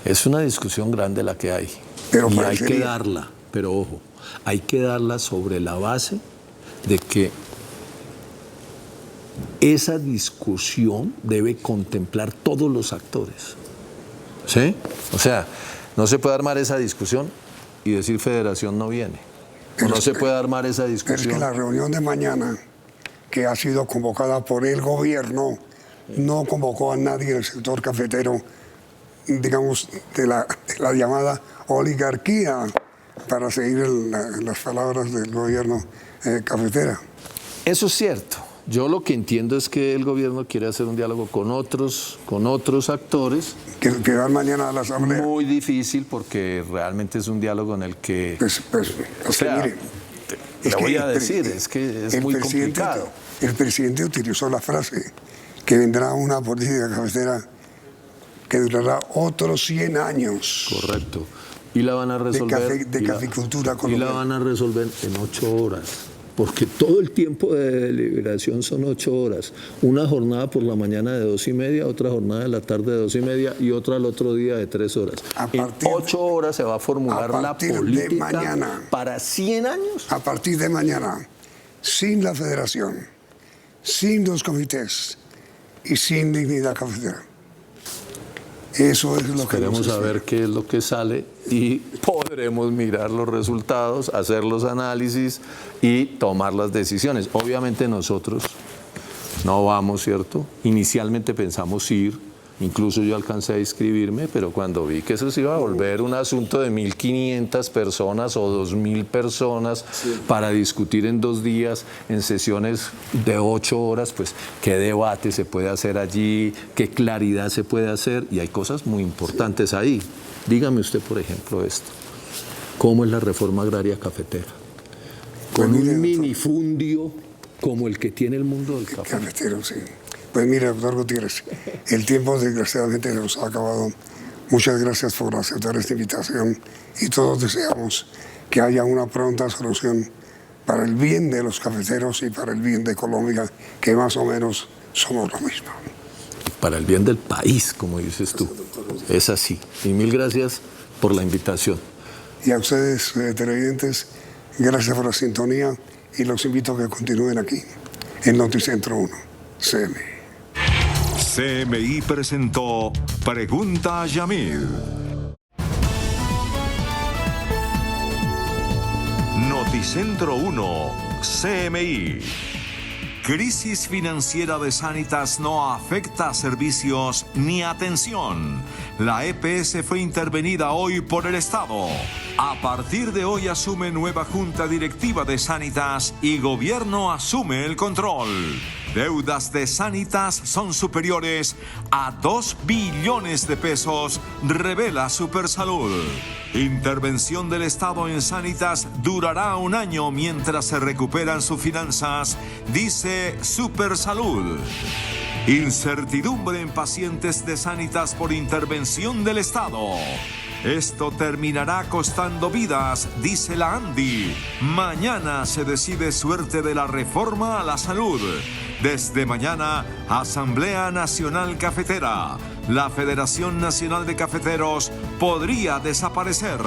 Es una discusión grande la que hay. Pero y hay que darla, pero ojo, hay que darla sobre la base de que esa discusión debe contemplar todos los actores. ¿Sí? O sea, no se puede armar esa discusión y decir federación no viene. O no se puede armar esa discusión. Pero es que la reunión de mañana, que ha sido convocada por el gobierno, no convocó a nadie del sector cafetero, digamos, de la llamada oligarquía, para seguir las palabras del gobierno. cafetera. Eso es cierto. Yo lo que entiendo es que el gobierno quiere hacer un diálogo con otros actores. Que van mañana a la asamblea. Muy difícil porque realmente es un diálogo en el que... mire, le voy a decir, es que es muy complicado. El presidente utilizó la frase que vendrá una política cafetera que durará otros 100 años. Correcto. Y la van a resolver... De caficultura colombiana. Y la van a resolver en 8 horas. Porque todo el tiempo de deliberación son 8 horas. Una jornada por la mañana de 2:30, otra jornada de la tarde de 2:30 y otra al otro día de 3 horas. En 8 horas se va a formular la política para 100 años. A partir de mañana, sin la federación, sin los comités y sin dignidad cafetera. Eso es lo que queremos saber qué es lo que sale y podremos mirar los resultados, hacer los análisis y tomar las decisiones. Obviamente nosotros no vamos, ¿cierto? Inicialmente pensamos ir, incluso yo alcancé a inscribirme, pero cuando vi que eso se iba a volver un asunto de 1.500 personas o 2.000 personas para discutir en 2 días en sesiones de 8 horas, pues qué debate se puede hacer allí, qué claridad se puede hacer, y hay cosas muy importantes ahí. Dígame usted, por ejemplo, esto. ¿Cómo es la reforma agraria cafetera? Con un minifundio como el que tiene el mundo del café. Cafetero, sí. Pues mire, doctor Gutiérrez, el tiempo desgraciadamente nos ha acabado. Muchas gracias por aceptar esta invitación y todos deseamos que haya una pronta solución para el bien de los cafeteros y para el bien de Colombia, que más o menos somos lo mismo. Para el bien del país, como dices tú. Es así. Y mil gracias por la invitación. Y a ustedes, televidentes, gracias por la sintonía y los invito a que continúen aquí, en Noticentro 1, CMI. CMI presentó Pregunta a Yamil. Noticentro 1, CMI. Crisis financiera de Sanitas no afecta a servicios ni atención. La EPS fue intervenida hoy por el Estado. A partir de hoy asume nueva junta directiva de Sanitas y gobierno asume el control. Deudas de Sanitas son superiores a 2 billones de pesos, revela Supersalud. Intervención del Estado en Sanitas durará 1 año mientras se recuperan sus finanzas, dice Supersalud. Incertidumbre en pacientes de Sanitas por intervención del Estado. Esto terminará costando vidas, dice la ANDI. Mañana se decide suerte de la reforma a la salud. Desde mañana, Asamblea Nacional Cafetera. La Federación Nacional de Cafeteros podría desaparecer.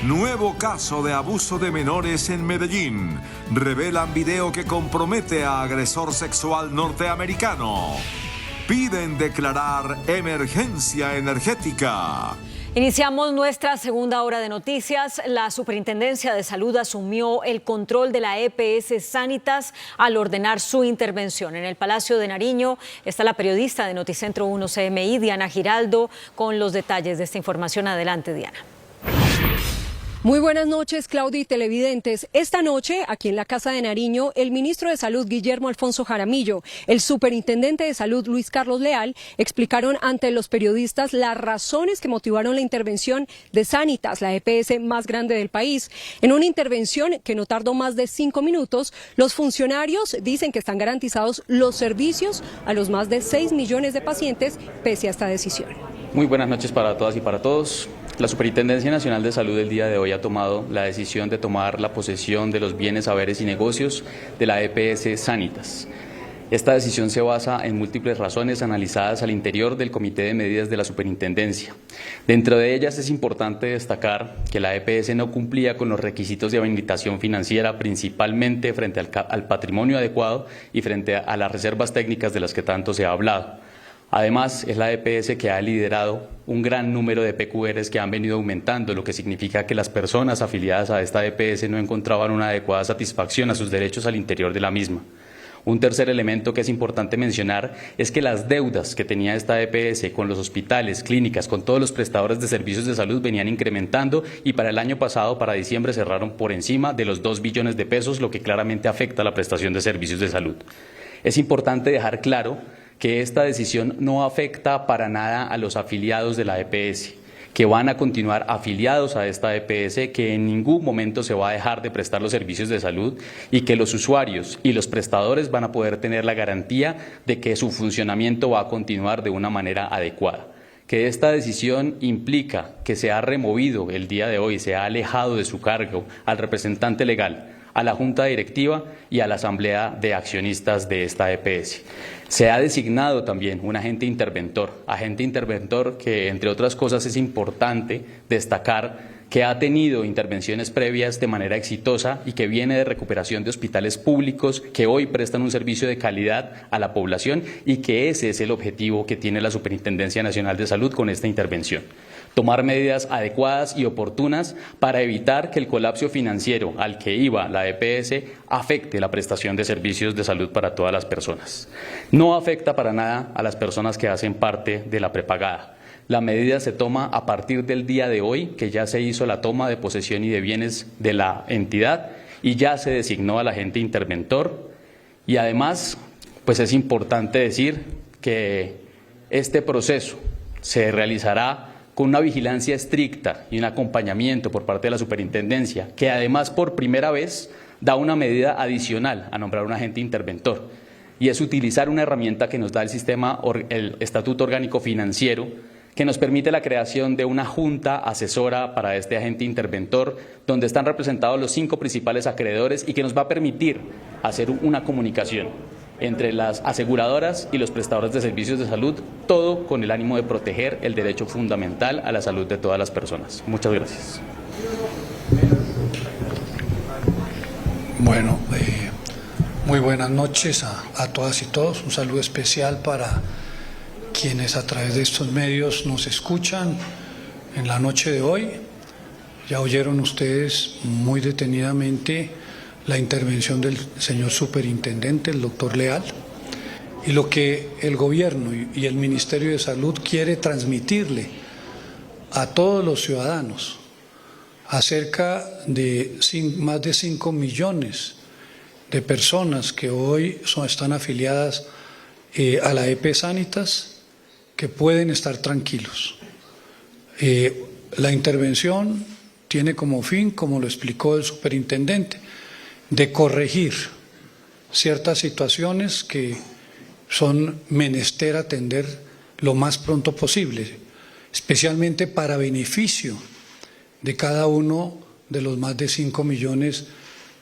Nuevo caso de abuso de menores en Medellín. Revelan video que compromete a agresor sexual norteamericano. Piden declarar emergencia energética. Iniciamos nuestra segunda hora de noticias. La Superintendencia de Salud asumió el control de la EPS Sanitas al ordenar su intervención. En el Palacio de Nariño está la periodista de Noticentro 1 CMI, Diana Giraldo, con los detalles de esta información. Adelante, Diana. Muy buenas noches, Claudia y televidentes. Esta noche, aquí en la Casa de Nariño, el ministro de Salud, Guillermo Alfonso Jaramillo, el superintendente de Salud, Luis Carlos Leal, explicaron ante los periodistas las razones que motivaron la intervención de Sanitas, la EPS más grande del país. En una intervención que no tardó más de 5 minutos, los funcionarios dicen que están garantizados los servicios a los más de 6 millones de pacientes pese a esta decisión. Muy buenas noches para todas y para todos. La Superintendencia Nacional de Salud el día de hoy ha tomado la decisión de tomar la posesión de los bienes, haberes y negocios de la EPS Sanitas. Esta decisión se basa en múltiples razones analizadas al interior del Comité de Medidas de la Superintendencia. Dentro de ellas es importante destacar que la EPS no cumplía con los requisitos de habilitación financiera, principalmente frente al patrimonio adecuado y frente a las reservas técnicas de las que tanto se ha hablado. Además, es la EPS que ha liderado un gran número de PQRs que han venido aumentando, lo que significa que las personas afiliadas a esta EPS no encontraban una adecuada satisfacción a sus derechos al interior de la misma. Un tercer elemento que es importante mencionar es que las deudas que tenía esta EPS con los hospitales, clínicas, con todos los prestadores de servicios de salud venían incrementando y para el año pasado, para diciembre, cerraron por encima de los 2 billones de pesos, lo que claramente afecta a la prestación de servicios de salud. Es importante dejar claro que esta decisión no afecta para nada a los afiliados de la EPS, que van a continuar afiliados a esta EPS, que en ningún momento se va a dejar de prestar los servicios de salud y que los usuarios y los prestadores van a poder tener la garantía de que su funcionamiento va a continuar de una manera adecuada. Que esta decisión implica que se ha removido el día de hoy, se ha alejado de su cargo al representante legal, a la Junta Directiva y a la Asamblea de Accionistas de esta EPS. Se ha designado también un agente interventor que, entre otras cosas, es importante destacar que ha tenido intervenciones previas de manera exitosa y que viene de recuperación de hospitales públicos que hoy prestan un servicio de calidad a la población y que ese es el objetivo que tiene la Superintendencia Nacional de Salud con esta intervención. Tomar medidas adecuadas y oportunas para evitar que el colapso financiero al que iba la EPS afecte la prestación de servicios de salud para todas las personas. No afecta para nada a las personas que hacen parte de la prepagada. La medida se toma a partir del día de hoy, que ya se hizo la toma de posesión y de bienes de la entidad y ya se designó al agente interventor. Y además, pues es importante decir que este proceso se realizará con una vigilancia estricta y un acompañamiento por parte de la superintendencia, que además por primera vez da una medida adicional a nombrar un agente interventor, y es utilizar una herramienta que nos da el Estatuto Orgánico Financiero, que nos permite la creación de una junta asesora para este agente interventor, donde están representados los 5 principales acreedores y que nos va a permitir hacer una comunicación entre las aseguradoras y los prestadores de servicios de salud, todo con el ánimo de proteger el derecho fundamental a la salud de todas las personas. Muchas gracias. Bueno, muy buenas noches a todas y todos. Un saludo especial para quienes a través de estos medios nos escuchan en la noche de hoy. Ya oyeron ustedes muy detenidamente la intervención del señor superintendente, el doctor Leal, y lo que el gobierno y el Ministerio de Salud quiere transmitirle a todos los ciudadanos acerca de más de 5 millones de personas que hoy están afiliadas a la EP Sanitas, que pueden estar tranquilos. La intervención tiene como fin, como lo explicó el superintendente, de corregir ciertas situaciones que son menester atender lo más pronto posible, especialmente para beneficio de cada uno de los más de 5 millones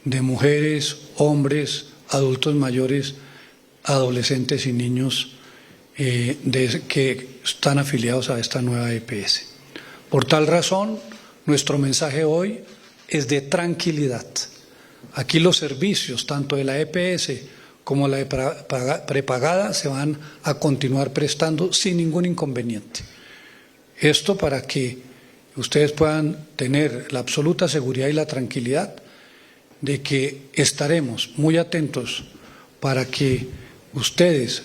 de mujeres, hombres, adultos mayores, adolescentes y niños que están afiliados a esta nueva EPS. Por tal razón, nuestro mensaje hoy es de tranquilidad. Aquí los servicios, tanto de la EPS como la prepagada, se van a continuar prestando sin ningún inconveniente. Esto para que ustedes puedan tener la absoluta seguridad y la tranquilidad de que estaremos muy atentos para que ustedes,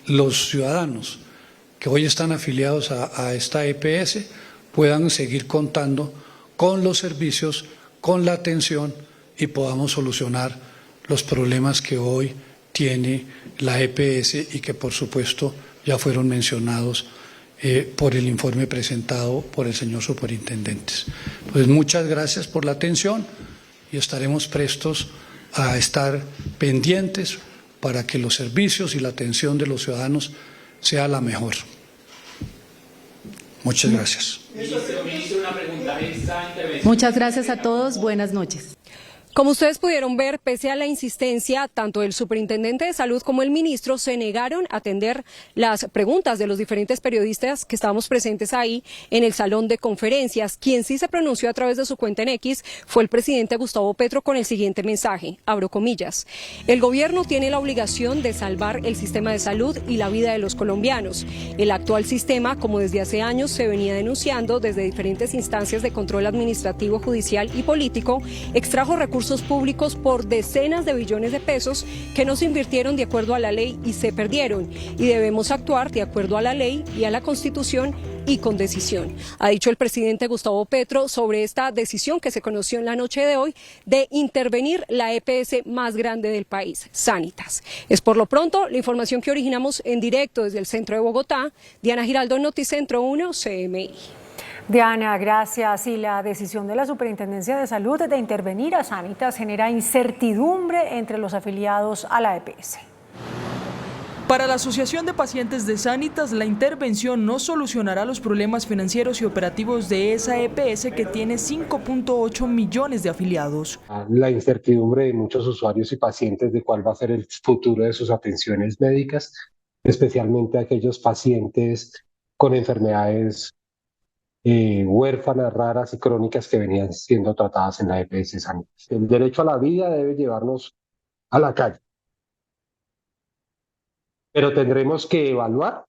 los ciudadanos que hoy están afiliados a esta EPS, puedan seguir contando con los servicios, con la atención y podamos solucionar los problemas que hoy tiene la EPS y que por supuesto ya fueron mencionados por el informe presentado por el señor superintendente. Pues muchas gracias por la atención y estaremos prestos a estar pendientes para que los servicios y la atención de los ciudadanos sea la mejor. Muchas gracias. Muchas gracias a todos. Buenas noches. Como ustedes pudieron ver, pese a la insistencia, tanto el superintendente de salud como el ministro se negaron a atender las preguntas de los diferentes periodistas que estábamos presentes ahí en el salón de conferencias. Quien sí se pronunció a través de su cuenta en X fue el presidente Gustavo Petro con el siguiente mensaje, abro comillas: el gobierno tiene la obligación de salvar el sistema de salud y la vida de los colombianos. El actual sistema, como desde hace años se venía denunciando desde diferentes instancias de control administrativo, judicial y político, extrajo recursos recursos públicos por decenas de billones de pesos que no se invirtieron de acuerdo a la ley y se perdieron. Y debemos actuar de acuerdo a la ley y a la Constitución y con decisión, ha dicho el presidente Gustavo Petro sobre esta decisión que se conoció en la noche de hoy de intervenir la EPS más grande del país, Sanitas. Es por lo pronto la información que originamos en directo desde el centro de Bogotá. Diana Giraldo, Noticentro 1, CMI. Diana, gracias. Y la decisión de la Superintendencia de Salud de intervenir a Sanitas genera incertidumbre entre los afiliados a la EPS. Para la Asociación de Pacientes de Sanitas, la intervención no solucionará los problemas financieros y operativos de esa EPS que tiene 5.8 millones de afiliados. La incertidumbre de muchos usuarios y pacientes de cuál va a ser el futuro de sus atenciones médicas, especialmente aquellos pacientes con enfermedades huérfanas, raras y crónicas que venían siendo tratadas en la EPS Sanitas. El derecho a la vida debe llevarnos a la calle. Pero tendremos que evaluar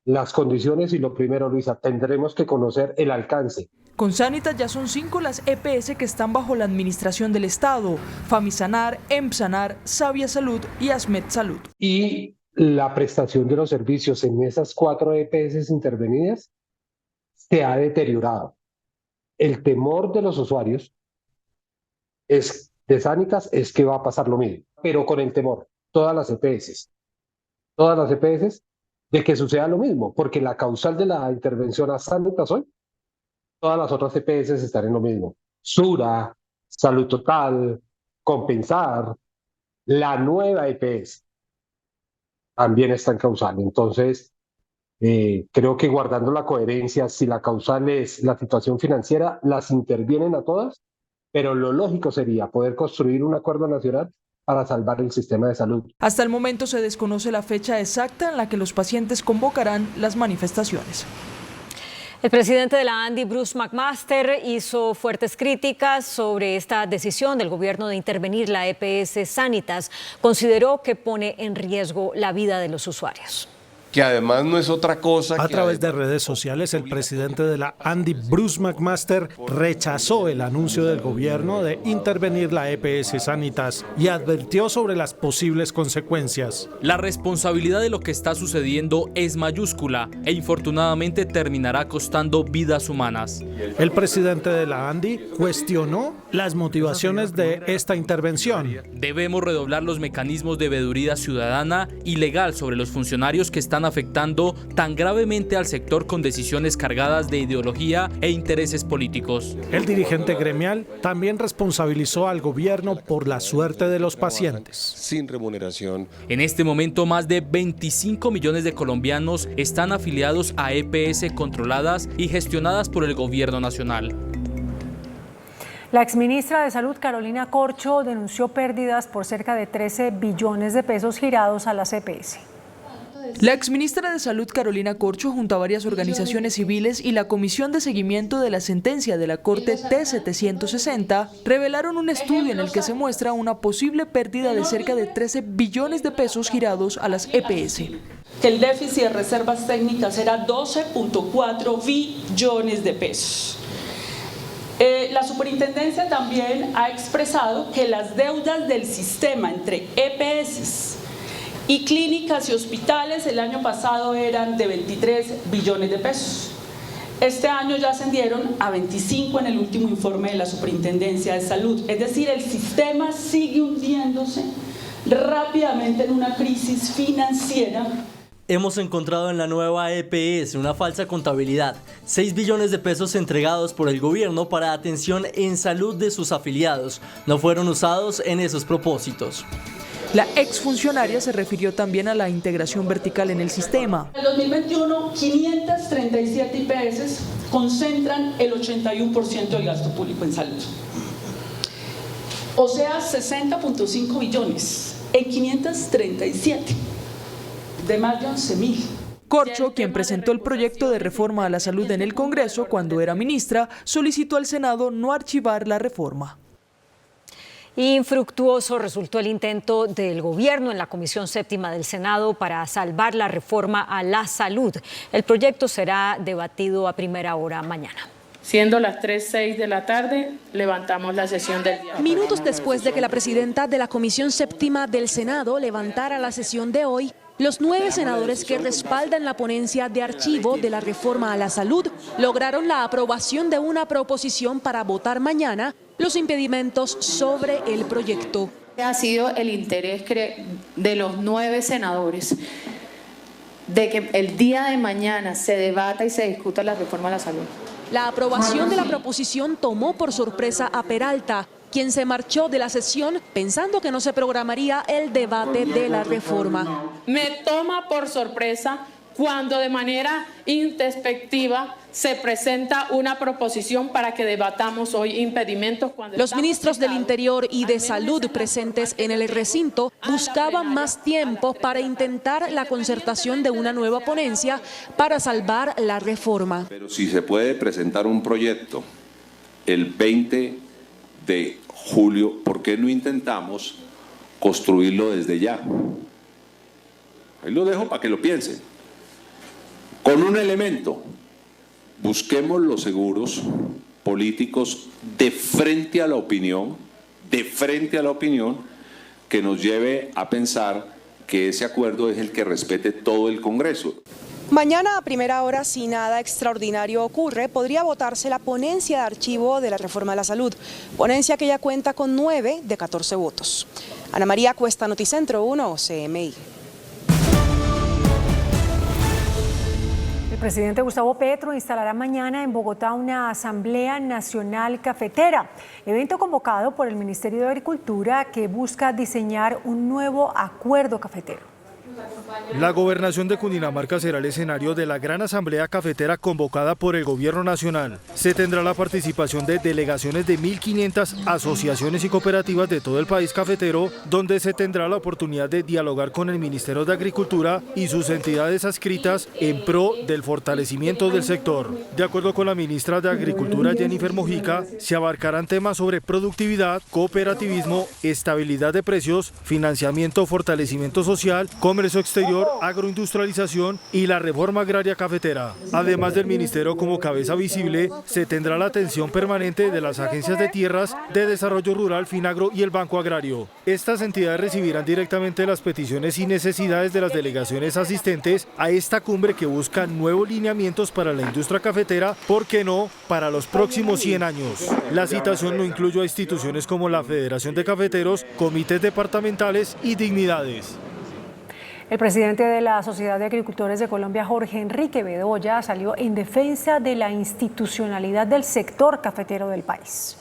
las condiciones y lo primero, Luisa, tendremos que conocer el alcance. Con Sanitas ya son 5 las EPS que están bajo la administración del Estado: Famisanar, Emsanar, Sabia Salud y Asmed Salud. Y la prestación de los servicios en esas 4 EPS intervenidas se ha deteriorado. El temor de los usuarios de Sanitas es que va a pasar lo mismo, pero con el temor, todas las EPS de que suceda lo mismo, porque la causal de la intervención a Sanitas hoy, todas las otras EPS están en lo mismo. Sura, Salud Total, Compensar, la nueva EPS también está en causal. Entonces, creo que guardando la coherencia, si la causal es la situación financiera, las intervienen a todas, pero lo lógico sería poder construir un acuerdo nacional para salvar el sistema de salud. Hasta el momento se desconoce la fecha exacta en la que los pacientes convocarán las manifestaciones. El presidente de la ANDI, Bruce McMaster, hizo fuertes críticas sobre esta decisión del gobierno de intervenir la EPS Sanitas. Consideró que pone en riesgo la vida de los usuarios. Que además no es otra cosa que... A través de redes sociales, el presidente de la ANDI, Bruce McMaster, rechazó el anuncio del gobierno de intervenir la EPS Sanitas y advirtió sobre las posibles consecuencias. La responsabilidad de lo que está sucediendo es mayúscula e infortunadamente terminará costando vidas humanas. El presidente de la ANDI cuestionó las motivaciones de esta intervención. Debemos redoblar los mecanismos de veeduría ciudadana y legal sobre los funcionarios que están afectando tan gravemente al sector con decisiones cargadas de ideología e intereses políticos. El dirigente gremial también responsabilizó al gobierno por la suerte de los pacientes. Sin remuneración. En este momento, más de 25 millones de colombianos están afiliados a EPS controladas y gestionadas por el gobierno nacional. La exministra de Salud, Carolina Corcho, denunció pérdidas por cerca de 13 billones de pesos girados a las EPS. La exministra de Salud, Carolina Corcho, junto a varias organizaciones civiles y la Comisión de Seguimiento de la Sentencia de la Corte T-760, revelaron un estudio en el que se muestra una posible pérdida de cerca de 13 billones de pesos girados a las EPS. Que el déficit de reservas técnicas era 12.4 billones de pesos. La superintendencia también ha expresado que las deudas del sistema entre EPS y clínicas y hospitales el año pasado eran de 23 billones de pesos. Este año ya ascendieron a 25 en el último informe de la Superintendencia de Salud. Es decir, el sistema sigue hundiéndose rápidamente en una crisis financiera. Hemos encontrado en la nueva EPS una falsa contabilidad, 6 billones de pesos entregados por el gobierno para atención en salud de sus afiliados. No fueron usados en esos propósitos. La exfuncionaria se refirió también a la integración vertical en el sistema. En el 2021, 537 IPS concentran el 81% del gasto público en salud. O sea, 60.5 billones en 537, de más de 11.000. Corcho, quien presentó el proyecto de reforma a la salud en el Congreso cuando era ministra, solicitó al Senado no archivar la reforma. Infructuoso resultó el intento del gobierno en la Comisión Séptima del Senado para salvar la reforma a la salud. El proyecto será debatido a primera hora mañana. Siendo las 3:06 de la tarde, levantamos la sesión del día. Minutos después de que la presidenta de la Comisión Séptima del Senado levantara la sesión de hoy, los 9 senadores que respaldan la ponencia de archivo de la reforma a la salud lograron la aprobación de una proposición para votar mañana los impedimentos sobre el proyecto. Ha sido el interés de los 9 senadores de que el día de mañana se debata y se discuta la reforma a la salud. La aprobación de la proposición tomó por sorpresa a Peralta, quien se marchó de la sesión pensando que no se programaría el debate de la reforma. Me toma por sorpresa cuando de manera introspectiva se presenta una proposición para que debatamos hoy impedimentos. Los ministros del Interior y de Salud presentes en el recinto buscaban más tiempo para intentar la concertación de una nueva ponencia para salvar la reforma. Pero si se puede presentar un proyecto el 20 de julio, ¿por qué no intentamos construirlo desde ya? Ahí lo dejo para que lo piensen. Con un elemento, busquemos los seguros políticos de frente a la opinión, que nos lleve a pensar que ese acuerdo es el que respete todo el Congreso. Mañana a primera hora, si nada extraordinario ocurre, podría votarse la ponencia de archivo de la reforma a la salud, ponencia que ya cuenta con 9 de 14 votos. Ana María Cuesta, Noticentro 1, CMI. El presidente Gustavo Petro instalará mañana en Bogotá una Asamblea Nacional Cafetera, evento convocado por el Ministerio de Agricultura que busca diseñar un nuevo acuerdo cafetero. La gobernación de Cundinamarca será el escenario de la gran asamblea cafetera convocada por el gobierno nacional. Se tendrá la participación de delegaciones de 1.500 asociaciones y cooperativas de todo el país cafetero, donde se tendrá la oportunidad de dialogar con el Ministerio de Agricultura y sus entidades adscritas en pro del fortalecimiento del sector. De acuerdo con la ministra de Agricultura, Jennifer Mojica, se abarcarán temas sobre productividad, cooperativismo, estabilidad de precios, financiamiento, fortalecimiento social, comercio exterior, agroindustrialización y la reforma agraria cafetera. Además del ministerio como cabeza visible, se tendrá la atención permanente de las agencias de tierras, de desarrollo rural, Finagro y el Banco Agrario. Estas entidades recibirán directamente las peticiones y necesidades de las delegaciones asistentes a esta cumbre que busca nuevos lineamientos para la industria cafetera, ¿por qué no?, para los próximos 100 años. La citación no incluye a instituciones como la Federación de Cafeteros, comités departamentales y dignidades. El presidente de la Sociedad de Agricultores de Colombia, Jorge Enrique Bedoya, salió en defensa de la institucionalidad del sector cafetero del país.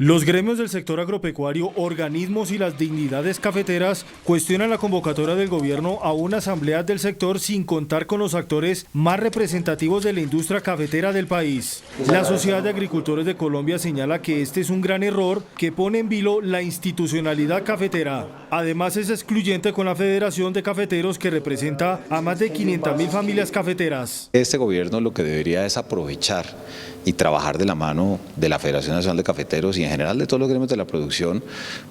Los gremios del sector agropecuario, organismos y las dignidades cafeteras cuestionan la convocatoria del gobierno a una asamblea del sector sin contar con los actores más representativos de la industria cafetera del país. La Sociedad de Agricultores de Colombia señala que este es un gran error que pone en vilo la institucionalidad cafetera. Además, es excluyente con la Federación de Cafeteros, que representa a más de 500.000 familias cafeteras. Este gobierno lo que debería es aprovechar y trabajar de la mano de la Federación Nacional de Cafeteros y en general de todos los gremios de la producción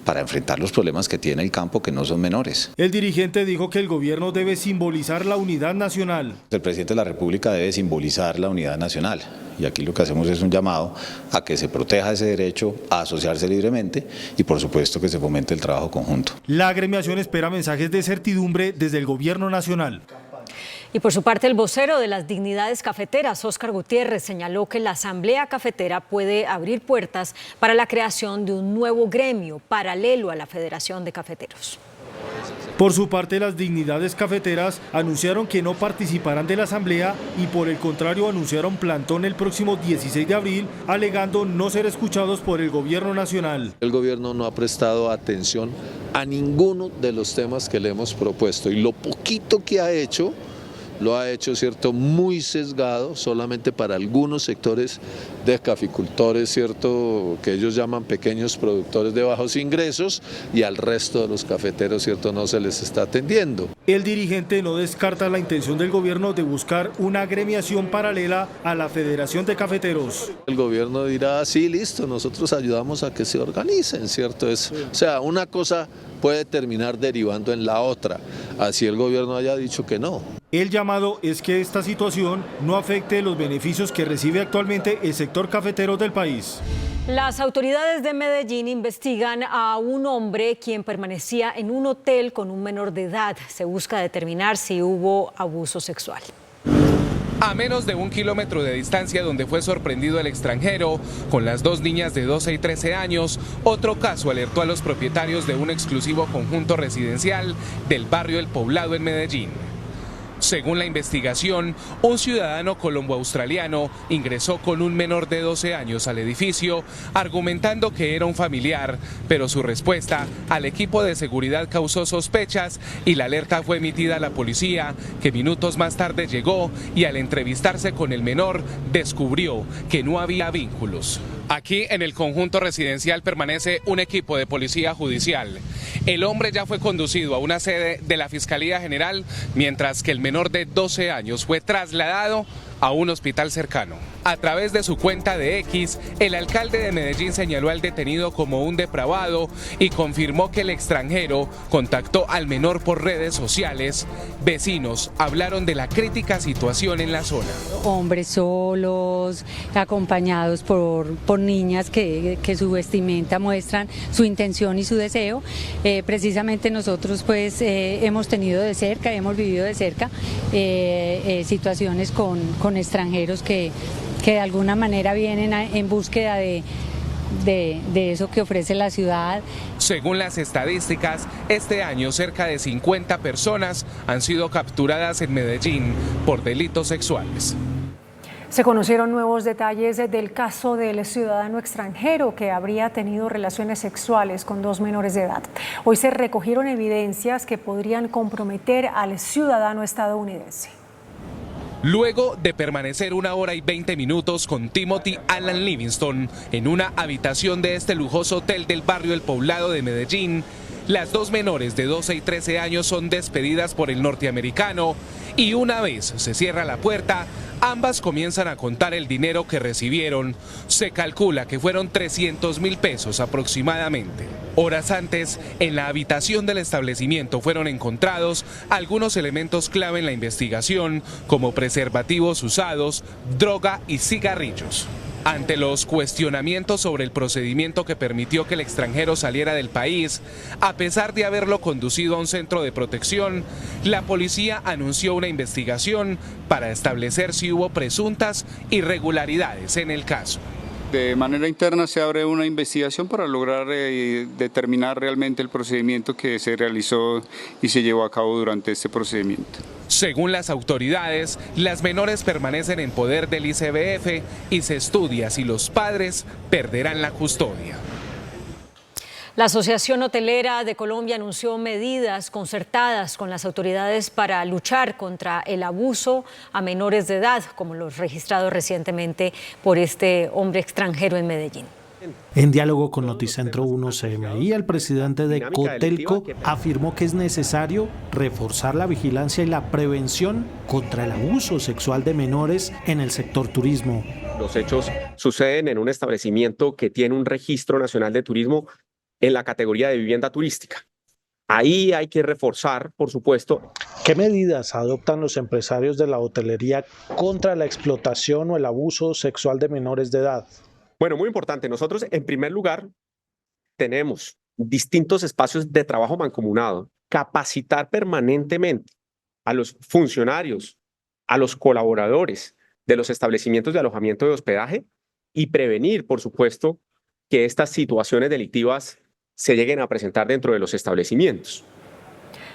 para enfrentar los problemas que tiene el campo, que no son menores. El dirigente dijo que el gobierno debe simbolizar la unidad nacional. El presidente de la República debe simbolizar la unidad nacional y aquí lo que hacemos es un llamado a que se proteja ese derecho a asociarse libremente y por supuesto que se fomente el trabajo conjunto. La agremiación espera mensajes de certidumbre desde el gobierno nacional. Y por su parte, el vocero de las dignidades cafeteras, Óscar Gutiérrez, señaló que la Asamblea Cafetera puede abrir puertas para la creación de un nuevo gremio paralelo a la Federación de Cafeteros. Por su parte, las dignidades cafeteras anunciaron que no participarán de la asamblea y por el contrario anunciaron plantón el próximo 16 de abril, alegando no ser escuchados por el gobierno nacional. El gobierno no ha prestado atención a ninguno de los temas que le hemos propuesto y lo poquito que ha hecho, lo ha hecho, cierto, muy sesgado, solamente para algunos sectores de caficultores, cierto, que ellos llaman pequeños productores de bajos ingresos, y al resto de los cafeteros, cierto, no se les está atendiendo. El dirigente no descarta la intención del gobierno de buscar una agremiación paralela a la Federación de Cafeteros. El gobierno dirá, sí, listo, nosotros ayudamos a que se organicen, cierto, o sea, una cosa puede terminar derivando en la otra, así el gobierno haya dicho que no. El llamado es que esta situación no afecte los beneficios que recibe actualmente el sector cafetero del país. Las autoridades de Medellín investigan a un hombre quien permanecía en un hotel con un menor de edad. Se busca determinar si hubo abuso sexual. A menos de 1 kilómetro de distancia donde fue sorprendido el extranjero, con las 2 niñas de 12 y 13 años, otro caso alertó a los propietarios de un exclusivo conjunto residencial del barrio El Poblado en Medellín. Según la investigación, un ciudadano colombo-australiano ingresó con un menor de 12 años al edificio, argumentando que era un familiar, pero su respuesta al equipo de seguridad causó sospechas y la alerta fue emitida a la policía, que minutos más tarde llegó y al entrevistarse con el menor descubrió que no había vínculos. Aquí en el conjunto residencial permanece un equipo de policía judicial. El hombre ya fue conducido a una sede de la Fiscalía General, mientras que el menor de 12 años fue trasladado a un hospital cercano. A través de su cuenta de X, el alcalde de Medellín señaló al detenido como un depravado y confirmó que el extranjero contactó al menor por redes sociales. Vecinos hablaron de la crítica situación en la zona. Hombres solos, acompañados por niñas que su vestimenta muestran su intención y su deseo. Precisamente nosotros pues hemos tenido de cerca, hemos vivido de cerca situaciones con extranjeros que de alguna manera vienen en búsqueda de eso que ofrece la ciudad. Según las estadísticas, este año cerca de 50 personas han sido capturadas en Medellín por delitos sexuales. Se conocieron nuevos detalles del caso del ciudadano extranjero que habría tenido relaciones sexuales con 2 menores de edad. Hoy se recogieron evidencias que podrían comprometer al ciudadano estadounidense. Luego de permanecer 1 hora y 20 minutos con Timothy Alan Livingston en una habitación de este lujoso hotel del barrio El Poblado de Medellín, las 2 menores de 12 y 13 años son despedidas por el norteamericano y una vez se cierra la puerta, ambas comienzan a contar el dinero que recibieron. Se calcula que fueron 300.000 pesos aproximadamente. Horas antes, en la habitación del establecimiento fueron encontrados algunos elementos clave en la investigación, como preservativos usados, droga y cigarrillos. Ante los cuestionamientos sobre el procedimiento que permitió que el extranjero saliera del país, a pesar de haberlo conducido a un centro de protección, la policía anunció una investigación para establecer si hubo presuntas irregularidades en el caso. De manera interna se abre una investigación para lograr determinar realmente el procedimiento que se realizó y se llevó a cabo durante este procedimiento. Según las autoridades, las menores permanecen en poder del ICBF y se estudia si los padres perderán la custodia. La Asociación Hotelera de Colombia anunció medidas concertadas con las autoridades para luchar contra el abuso a menores de edad, como los registrados recientemente por este hombre extranjero en Medellín. En diálogo con Noticentro 1 CMI, el presidente de Cotelco afirmó que es necesario reforzar la vigilancia y la prevención contra el abuso sexual de menores en el sector turismo. Los hechos suceden en un establecimiento que tiene un registro nacional de turismo en la categoría de vivienda turística. Ahí hay que reforzar, por supuesto. ¿Qué medidas adoptan los empresarios de la hotelería contra la explotación o el abuso sexual de menores de edad? Bueno, muy importante. Nosotros, en primer lugar, tenemos distintos espacios de trabajo mancomunado. Capacitar permanentemente a los funcionarios, a los colaboradores de los establecimientos de alojamiento y hospedaje y prevenir, por supuesto, que estas situaciones delictivas se lleguen a presentar dentro de los establecimientos.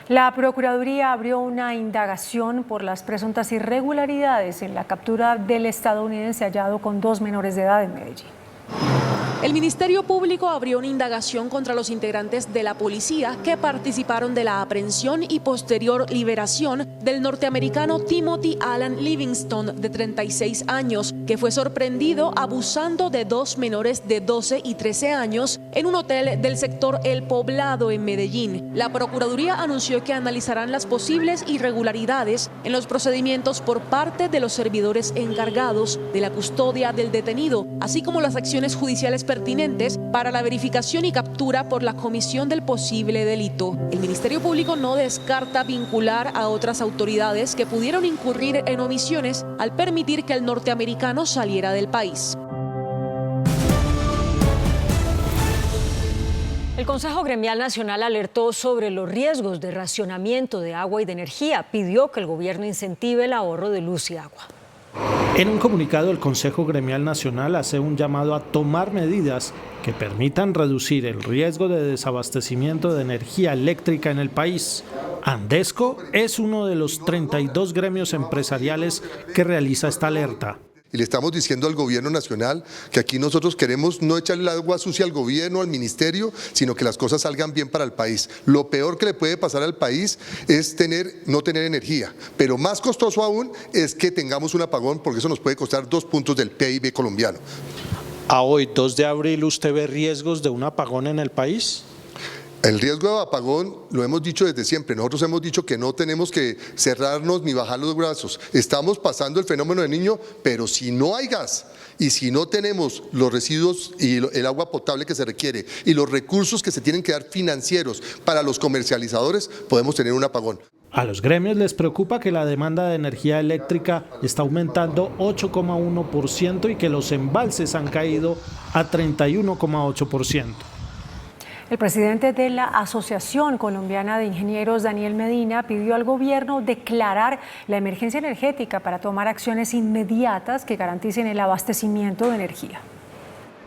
La Procuraduría abrió una indagación por las presuntas irregularidades en la captura del estadounidense hallado con 2 menores de edad en Medellín. El Ministerio Público abrió una indagación contra los integrantes de la policía que participaron de la aprehensión y posterior liberación del norteamericano Timothy Alan Livingston, de 36 años, que fue sorprendido abusando de 2 menores de 12 y 13 años en un hotel del sector El Poblado en Medellín. La Procuraduría anunció que analizarán las posibles irregularidades en los procedimientos por parte de los servidores encargados de la custodia del detenido, así como las acciones judiciales pertinentes para la verificación y captura por la comisión del posible delito. El Ministerio Público no descarta vincular a otras autoridades que pudieron incurrir en omisiones al permitir que el norteamericano saliera del país. El Consejo Gremial Nacional alertó sobre los riesgos de racionamiento de agua y de energía. Pidió que el gobierno incentive el ahorro de luz y agua. En un comunicado, el Consejo Gremial Nacional hace un llamado a tomar medidas que permitan reducir el riesgo de desabastecimiento de energía eléctrica en el país. Andesco es uno de los 32 gremios empresariales que realiza esta alerta. Y le estamos diciendo al gobierno nacional que aquí nosotros queremos no echarle el agua sucia al gobierno, al ministerio, sino que las cosas salgan bien para el país. Lo peor que le puede pasar al país es no tener energía, pero más costoso aún es que tengamos un apagón, porque eso nos puede costar 2 puntos del PIB colombiano. A hoy, 2 de abril, ¿usted ve riesgos de un apagón en el país? El riesgo de apagón lo hemos dicho desde siempre. Nosotros hemos dicho que no tenemos que cerrarnos ni bajar los brazos. Estamos pasando el fenómeno del Niño, pero si no hay gas y si no tenemos los residuos y el agua potable que se requiere y los recursos que se tienen que dar financieros para los comercializadores, podemos tener un apagón. A los gremios les preocupa que la demanda de energía eléctrica está aumentando 8,1% y que los embalses han caído a 31,8%. El presidente de la Asociación Colombiana de Ingenieros, Daniel Medina, pidió al gobierno declarar la emergencia energética para tomar acciones inmediatas que garanticen el abastecimiento de energía.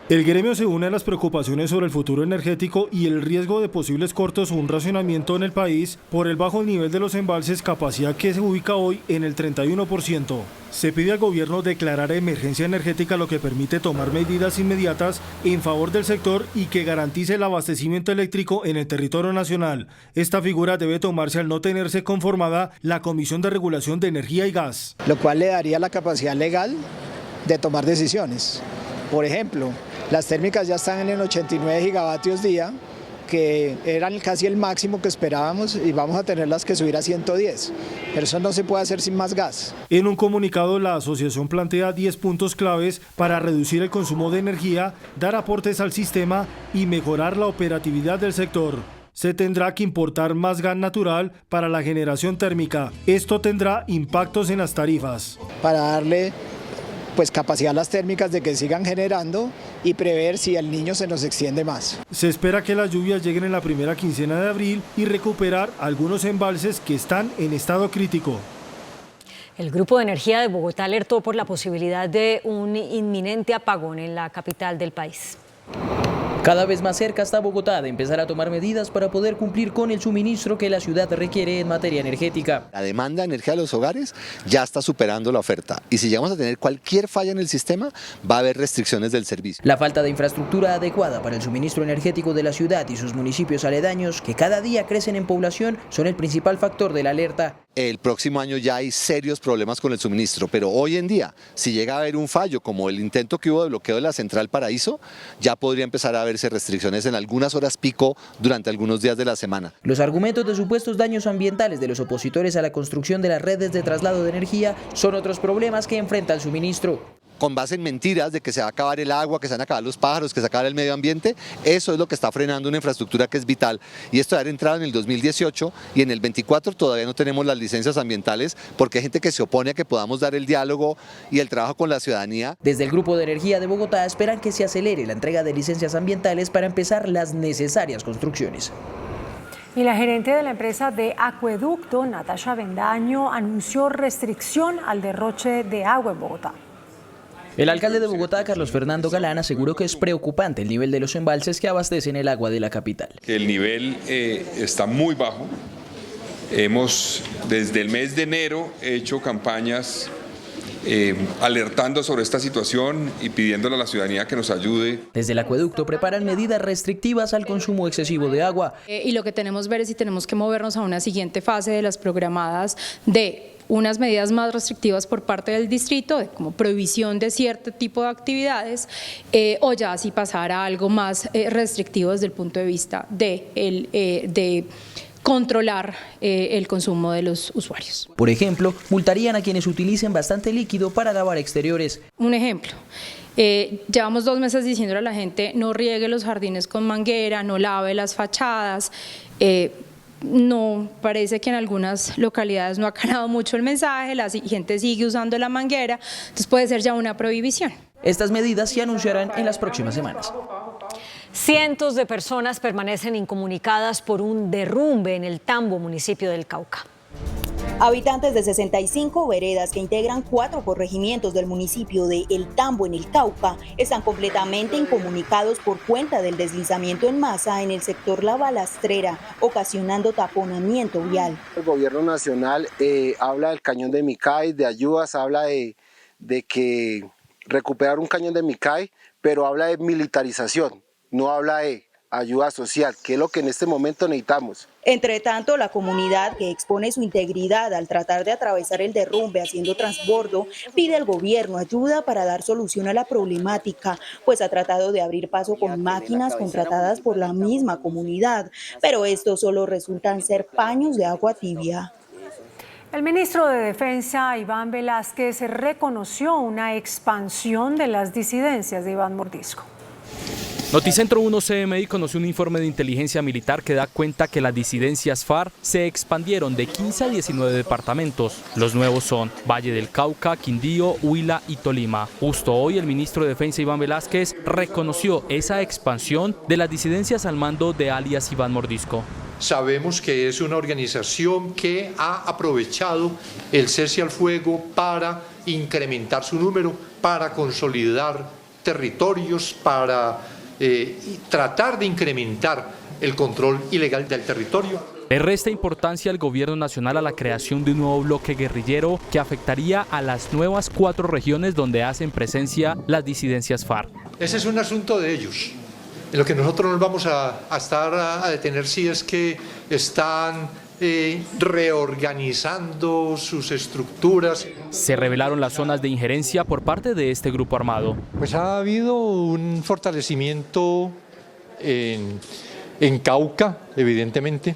El gremio se une a las preocupaciones sobre el futuro energético y el riesgo de posibles cortes o un racionamiento en el país por el bajo nivel de los embalses, capacidad que se ubica hoy en el 31%. Se pide al gobierno declarar emergencia energética, lo que permite tomar medidas inmediatas en favor del sector y que garantice el abastecimiento eléctrico en el territorio nacional. Esta figura debe tomarse al no tenerse conformada la Comisión de Regulación de Energía y Gas. Lo cual le daría la capacidad legal de tomar decisiones. Por ejemplo, las térmicas ya están en 89 gigavatios día, que eran casi el máximo que esperábamos, y vamos a tenerlas que subir a 110. Pero eso no se puede hacer sin más gas. En un comunicado, la asociación plantea 10 puntos claves para reducir el consumo de energía, dar aportes al sistema y mejorar la operatividad del sector. Se tendrá que importar más gas natural para la generación térmica. Esto tendrá impactos en las tarifas. Para darle capacidad a las térmicas de que sigan generando y prever si el Niño se nos extiende más. Se espera que las lluvias lleguen en la primera quincena de abril y recuperar algunos embalses que están en estado crítico. El Grupo de Energía de Bogotá alertó por la posibilidad de un inminente apagón en la capital del país. Cada vez más cerca está Bogotá de empezar a tomar medidas para poder cumplir con el suministro que la ciudad requiere en materia energética. La demanda de energía de los hogares ya está superando la oferta, y si llegamos a tener cualquier falla en el sistema, va a haber restricciones del servicio. La falta de infraestructura adecuada para el suministro energético de la ciudad y sus municipios aledaños, que cada día crecen en población, son el principal factor de la alerta. El próximo año ya hay serios problemas con el suministro, pero hoy en día, si llega a haber un fallo como el intento que hubo de bloqueo de la Central Paraíso, ya podría empezar a haberse restricciones en algunas horas pico durante algunos días de la semana. Los argumentos de supuestos daños ambientales de los opositores a la construcción de las redes de traslado de energía son otros problemas que enfrenta el suministro. Con base en mentiras de que se va a acabar el agua, que se van a acabar los pájaros, que se va a acabar el medio ambiente, eso es lo que está frenando una infraestructura que es vital. Y esto ha entrado en el 2018 y en el 24 todavía no tenemos las licencias ambientales, porque hay gente que se opone a que podamos dar el diálogo y el trabajo con la ciudadanía. Desde el Grupo de Energía de Bogotá esperan que se acelere la entrega de licencias ambientales para empezar las necesarias construcciones. Y la gerente de la empresa de acueducto, Natasha Bendaño, anunció restricción al derroche de agua en Bogotá. El alcalde de Bogotá, Carlos Fernando Galán, aseguró que es preocupante el nivel de los embalses que abastecen el agua de la capital. El nivel está muy bajo. Hemos, desde el mes de enero, hecho campañas alertando sobre esta situación y pidiéndole a la ciudadanía que nos ayude. Desde el acueducto preparan medidas restrictivas al consumo excesivo de agua. Y lo que tenemos que ver es si tenemos que movernos a una siguiente fase de las programadas de unas medidas más restrictivas por parte del distrito, como prohibición de cierto tipo de actividades, o ya si pasar a algo más restrictivo desde el punto de vista de controlar el consumo de los usuarios. Por ejemplo, multarían a quienes utilicen bastante líquido para lavar exteriores. Un ejemplo, Llevamos 2 meses diciéndole a la gente no riegue los jardines con manguera, no lave las fachadas. No, parece que en algunas localidades no ha calado mucho el mensaje, la gente sigue usando la manguera, entonces puede ser ya una prohibición. Estas medidas se anunciarán en las próximas semanas. Cientos de personas permanecen incomunicadas por un derrumbe en el Tambo, municipio del Cauca. Habitantes de 65 veredas que integran 4 corregimientos del municipio de El Tambo en el Cauca están completamente incomunicados por cuenta del deslizamiento en masa en el sector La Balastrera, ocasionando taponamiento vial. El gobierno nacional habla del cañón de Micay, de ayudas, habla de que recuperar un cañón de Micay, pero habla de militarización, no habla de ayuda social, que es lo que en este momento necesitamos. Entre tanto, la comunidad, que expone su integridad al tratar de atravesar el derrumbe haciendo transbordo, pide al gobierno ayuda para dar solución a la problemática, pues ha tratado de abrir paso con máquinas contratadas por la misma comunidad, pero estos solo resultan ser paños de agua tibia. El ministro de Defensa, Iván Velásquez, reconoció una expansión de las disidencias de Iván Mordisco. Noticentro 1 CMI conoció un informe de inteligencia militar que da cuenta que las disidencias FARC se expandieron de 15 a 19 departamentos. Los nuevos son Valle del Cauca, Quindío, Huila y Tolima. Justo hoy el ministro de Defensa Iván Velásquez reconoció esa expansión de las disidencias al mando de alias Iván Mordisco. Sabemos que es una organización que ha aprovechado el cese al fuego para incrementar su número, para consolidar territorios, para tratar de incrementar el control ilegal del territorio. Le resta importancia al gobierno nacional a la creación de un nuevo bloque guerrillero que afectaría a las nuevas 4 regiones donde hacen presencia las disidencias FARC. Ese es un asunto de ellos. En lo que nosotros nos vamos a detener si es que están reorganizando sus estructuras. Se revelaron las zonas de injerencia por parte de este grupo armado. Pues ha habido un fortalecimiento en Cauca, evidentemente,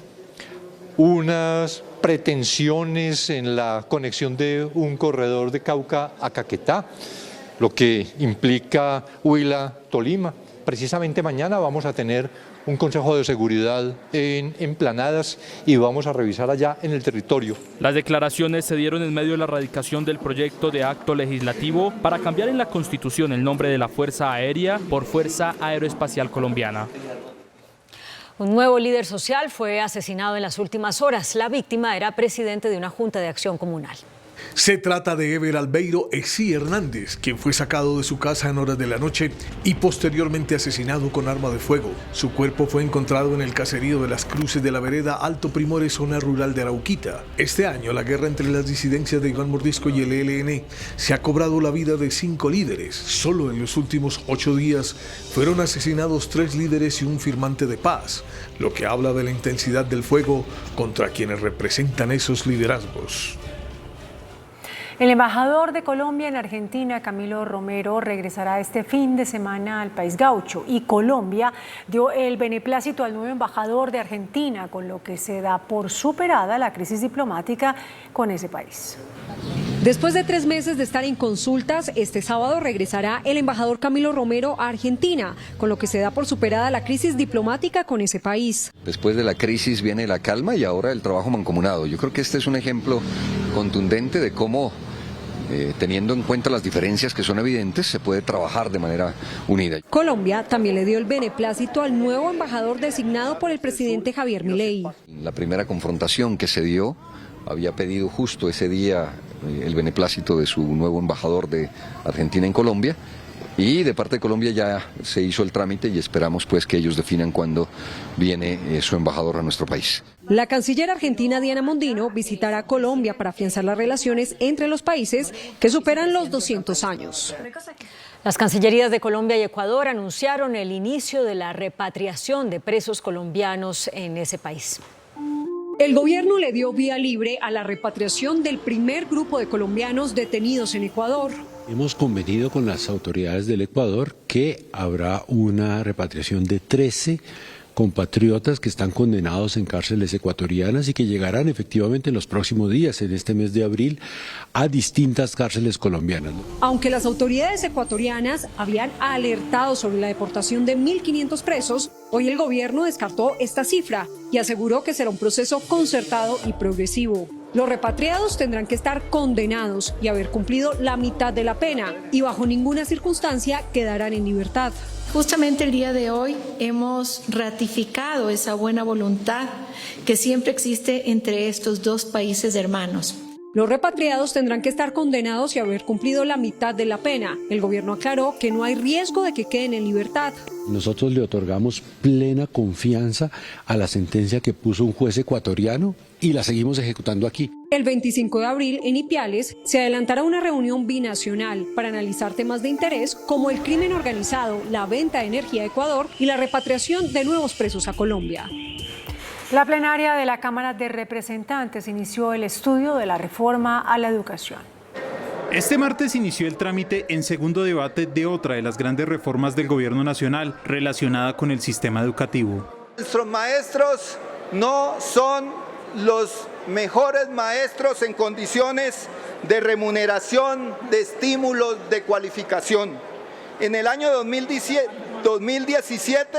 unas pretensiones en la conexión de un corredor de Cauca a Caquetá, lo que implica Huila-Tolima. Precisamente mañana vamos a tener un consejo de seguridad en Planadas y vamos a revisar allá en el territorio. Las declaraciones se dieron en medio de la radicación del proyecto de acto legislativo para cambiar en la Constitución el nombre de la Fuerza Aérea por Fuerza Aeroespacial Colombiana. Un nuevo líder social fue asesinado en las últimas horas. La víctima era presidente de una junta de acción comunal. Se trata de Ever Albeiro Exí Hernández, quien fue sacado de su casa en horas de la noche y posteriormente asesinado con arma de fuego. Su cuerpo fue encontrado en el caserío de Las Cruces de la vereda Alto Primores, zona rural de Arauquita. Este año, la guerra entre las disidencias de Iván Mordisco y el ELN se ha cobrado la vida de 5 líderes. Solo en los últimos 8 días fueron asesinados 3 líderes y un firmante de paz, lo que habla de la intensidad del fuego contra quienes representan esos liderazgos. El embajador de Colombia en Argentina, Camilo Romero, regresará este fin de semana al país gaucho y Colombia dio el beneplácito al nuevo embajador de Argentina, con lo que se da por superada la crisis diplomática con ese país. Después de 3 meses de estar en consultas, este sábado regresará el embajador Camilo Romero a Argentina, con lo que se da por superada la crisis diplomática con ese país. Después de la crisis viene la calma y ahora el trabajo mancomunado. Yo creo que este es un ejemplo contundente de cómo, teniendo en cuenta las diferencias que son evidentes, se puede trabajar de manera unida. Colombia también le dio el beneplácito al nuevo embajador designado por el presidente Javier Milei. La primera confrontación que se dio, había pedido justo ese día el beneplácito de su nuevo embajador de Argentina en Colombia, y de parte de Colombia ya se hizo el trámite y esperamos pues que ellos definan cuándo viene su embajador a nuestro país. La canciller argentina Diana Mondino visitará Colombia para afianzar las relaciones entre los países que superan los 200 años. Las cancillerías de Colombia y Ecuador anunciaron el inicio de la repatriación de presos colombianos en ese país. El gobierno le dio vía libre a la repatriación del primer grupo de colombianos detenidos en Ecuador. Hemos convenido con las autoridades del Ecuador que habrá una repatriación de 13 compatriotas que están condenados en cárceles ecuatorianas y que llegarán efectivamente en los próximos días, en este mes de abril, a distintas cárceles colombianas. Aunque las autoridades ecuatorianas habían alertado sobre la deportación de 1.500 presos, hoy el gobierno descartó esta cifra y aseguró que será un proceso concertado y progresivo. Los repatriados tendrán que estar condenados y haber cumplido la mitad de la pena, y bajo ninguna circunstancia quedarán en libertad. Justamente el día de hoy hemos ratificado esa buena voluntad que siempre existe entre estos dos países hermanos. Los repatriados tendrán que estar condenados y haber cumplido la mitad de la pena. El gobierno aclaró que no hay riesgo de que queden en libertad. Nosotros le otorgamos plena confianza a la sentencia que puso un juez ecuatoriano y la seguimos ejecutando aquí. El 25 de abril, en Ipiales, se adelantará una reunión binacional para analizar temas de interés como el crimen organizado, la venta de energía a Ecuador y la repatriación de nuevos presos a Colombia. La plenaria de la Cámara de Representantes inició el estudio de la reforma a la educación. Este martes inició el trámite en segundo debate de otra de las grandes reformas del gobierno nacional relacionada con el sistema educativo. Nuestros maestros no son los mejores maestros en condiciones de remuneración, de estímulos, de cualificación. En el año 2017,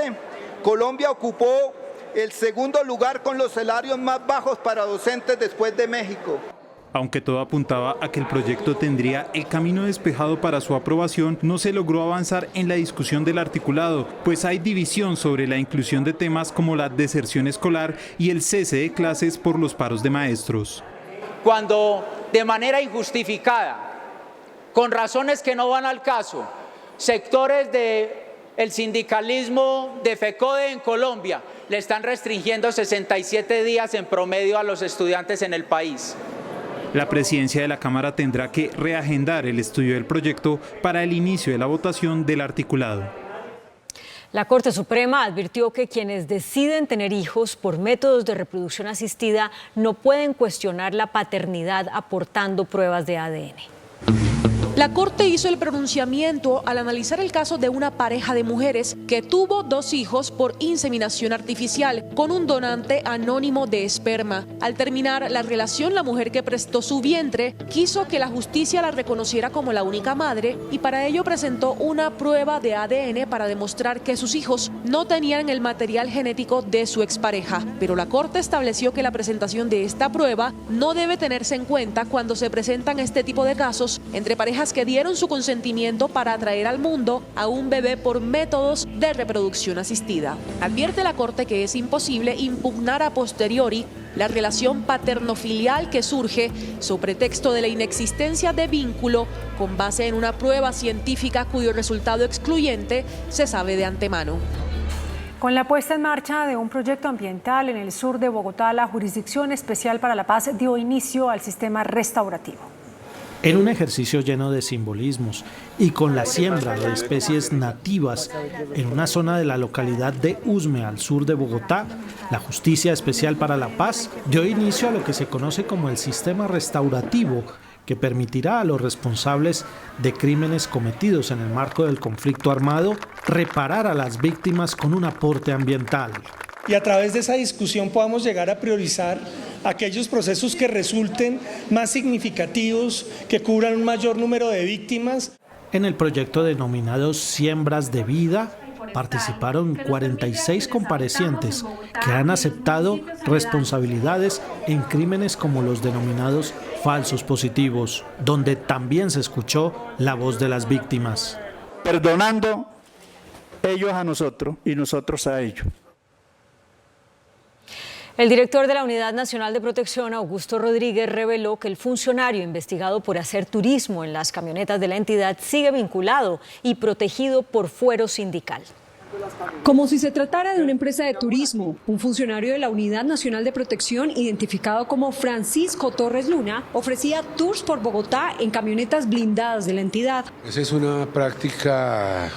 Colombia ocupó el segundo lugar con los salarios más bajos para docentes después de México. Aunque todo apuntaba a que el proyecto tendría el camino despejado para su aprobación, no se logró avanzar en la discusión del articulado, pues hay división sobre la inclusión de temas como la deserción escolar y el cese de clases por los paros de maestros. Cuando de manera injustificada, con razones que no van al caso, sectores del sindicalismo de FECODE en Colombia le están restringiendo 67 días en promedio a los estudiantes en el país. La presidencia de la Cámara tendrá que reagendar el estudio del proyecto para el inicio de la votación del articulado. La Corte Suprema advirtió que quienes deciden tener hijos por métodos de reproducción asistida no pueden cuestionar la paternidad aportando pruebas de ADN. La Corte hizo el pronunciamiento al analizar el caso de una pareja de mujeres que tuvo 2 hijos por inseminación artificial con un donante anónimo de esperma. Al terminar la relación, la mujer que prestó su vientre quiso que la justicia la reconociera como la única madre y para ello presentó una prueba de ADN para demostrar que sus hijos no tenían el material genético de su expareja. Pero la Corte estableció que la presentación de esta prueba no debe tenerse en cuenta cuando se presentan este tipo de casos entre parejas que dieron su consentimiento para traer al mundo a un bebé por métodos de reproducción asistida. Advierte la Corte que es imposible impugnar a posteriori la relación paterno-filial que surge sobre pretexto de la inexistencia de vínculo con base en una prueba científica cuyo resultado excluyente se sabe de antemano. Con la puesta en marcha de un proyecto ambiental en el sur de Bogotá, la Jurisdicción Especial para la Paz dio inicio al sistema restaurativo. En un ejercicio lleno de simbolismos y con la siembra de especies nativas en una zona de la localidad de Usme, al sur de Bogotá, la Justicia Especial para la Paz dio inicio a lo que se conoce como el sistema restaurativo, que permitirá a los responsables de crímenes cometidos en el marco del conflicto armado reparar a las víctimas con un aporte ambiental. Y a través de esa discusión podamos llegar a priorizar aquellos procesos que resulten más significativos, que cubran un mayor número de víctimas. En el proyecto denominado Siembras de Vida participaron 46 comparecientes que han aceptado responsabilidades en crímenes como los denominados falsos positivos, donde también se escuchó la voz de las víctimas. Perdonando ellos a nosotros y nosotros a ellos. El director de la Unidad Nacional de Protección, Augusto Rodríguez, reveló que el funcionario investigado por hacer turismo en las camionetas de la entidad sigue vinculado y protegido por fuero sindical. Como si se tratara de una empresa de turismo, un funcionario de la Unidad Nacional de Protección, identificado como Francisco Torres Luna, ofrecía tours por Bogotá en camionetas blindadas de la entidad. Esa es una práctica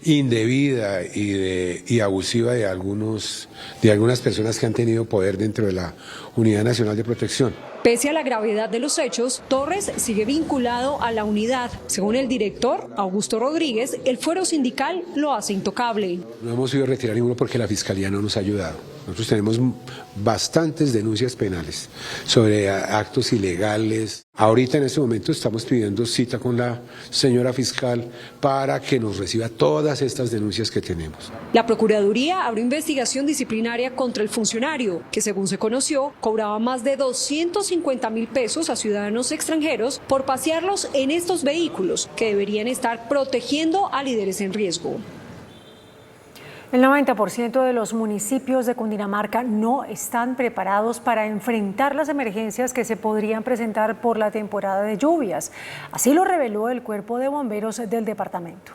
indebida y abusiva de algunas personas que han tenido poder dentro de la Unidad Nacional de Protección. Pese a la gravedad de los hechos, Torres sigue vinculado a la unidad. Según el director, Augusto Rodríguez, el fuero sindical lo hace intocable. No hemos ido a retirar ninguno porque la Fiscalía no nos ha ayudado. Nosotros tenemos bastantes denuncias penales sobre actos ilegales. Ahorita en este momento estamos pidiendo cita con la señora fiscal para que nos reciba todas estas denuncias que tenemos. La Procuraduría abrió investigación disciplinaria contra el funcionario, que según se conoció, cobraba más de 250.000 pesos a ciudadanos extranjeros por pasearlos en estos vehículos que deberían estar protegiendo a líderes en riesgo. El 90% de los municipios de Cundinamarca no están preparados para enfrentar las emergencias que se podrían presentar por la temporada de lluvias. Así lo reveló el Cuerpo de Bomberos del departamento.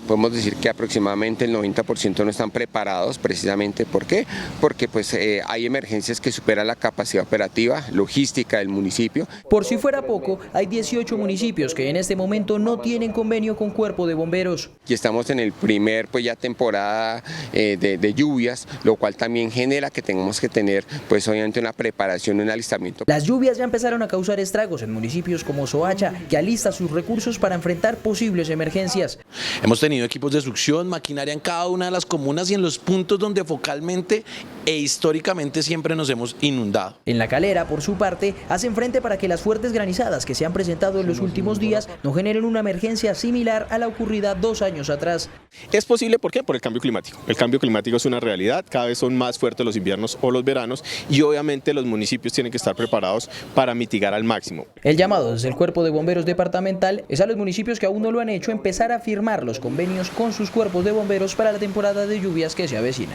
Podemos decir que aproximadamente el 90% no están preparados, precisamente ¿por qué? Porque hay emergencias que superan la capacidad operativa, logística del municipio. Por si fuera poco, hay 18 municipios que en este momento no tienen convenio con Cuerpo de Bomberos. Y estamos en el primer ya temporada de lluvias, lo cual también genera que tengamos que tener obviamente una preparación, un alistamiento. Las lluvias ya empezaron a causar estragos en municipios como Soacha, que alista sus recursos para enfrentar posibles emergencias. Hemos tenido equipos de succión, maquinaria en cada una de las comunas y en los puntos donde focalmente e históricamente siempre nos hemos inundado. En La Calera, por su parte, hacen frente para que las fuertes granizadas que se han presentado en los últimos días no generen una emergencia similar a la ocurrida 2 años atrás. Es posible, ¿por qué? Por el cambio climático. El cambio climático es una realidad, cada vez son más fuertes los inviernos o los veranos y obviamente los municipios tienen que estar preparados para mitigar al máximo. El llamado desde el Cuerpo de Bomberos departamental es a los municipios que aún no lo han hecho empezar a firmar los convenios con sus cuerpos de bomberos para la temporada de lluvias que se avecina.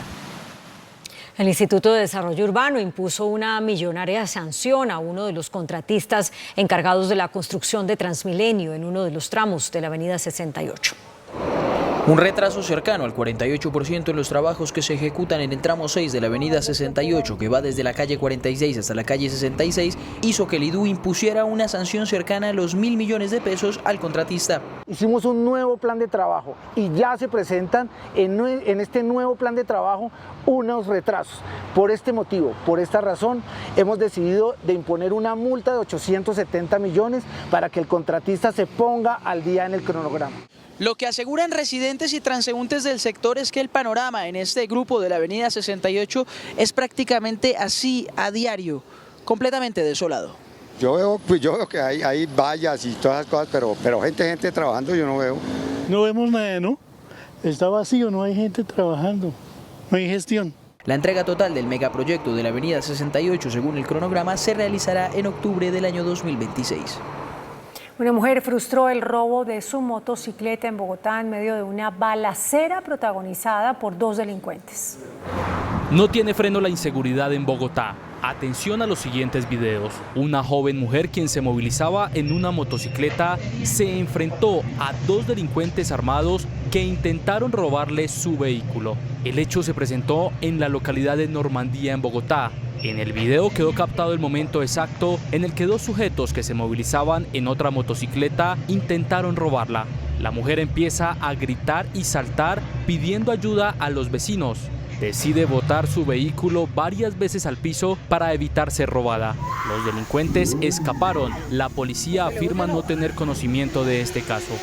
El Instituto de Desarrollo Urbano impuso una millonaria sanción a uno de los contratistas encargados de la construcción de Transmilenio en uno de los tramos de la avenida 68. Un retraso cercano al 48% en los trabajos que se ejecutan en el tramo 6 de la avenida 68, que va desde la calle 46 hasta la calle 66, hizo que el IDU impusiera una sanción cercana a los 1.000 millones de pesos al contratista. Hicimos un nuevo plan de trabajo y ya se presentan en este nuevo plan de trabajo unos retrasos. Por este motivo, por esta razón, hemos decidido de imponer una multa de 870 millones para que el contratista se ponga al día en el cronograma. Lo que aseguran residentes y transeúntes del sector es que el panorama en este grupo de la avenida 68 es prácticamente así a diario, completamente desolado. Yo veo que hay vallas y todas esas cosas, pero gente trabajando yo no veo. No vemos nada, ¿no? Está vacío, no hay gente trabajando, no hay gestión. La entrega total del megaproyecto de la avenida 68, según el cronograma, se realizará en octubre del año 2026. Una mujer frustró el robo de su motocicleta en Bogotá en medio de una balacera protagonizada por 2 delincuentes. No tiene freno la inseguridad en Bogotá. Atención a los siguientes videos. Una joven mujer quien se movilizaba en una motocicleta se enfrentó a 2 delincuentes armados que intentaron robarle su vehículo. El hecho se presentó en la localidad de Normandía, en Bogotá. En el video quedó captado el momento exacto en el que 2 sujetos que se movilizaban en otra motocicleta intentaron robarla. La mujer empieza a gritar y saltar pidiendo ayuda a los vecinos. Decide botar su vehículo varias veces al piso para evitar ser robada. Los delincuentes escaparon. La policía afirma no tener conocimiento de este caso.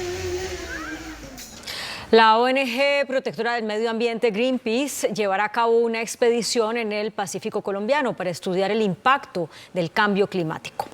La ONG protectora del medio ambiente Greenpeace llevará a cabo una expedición en el Pacífico colombiano para estudiar el impacto del cambio climático.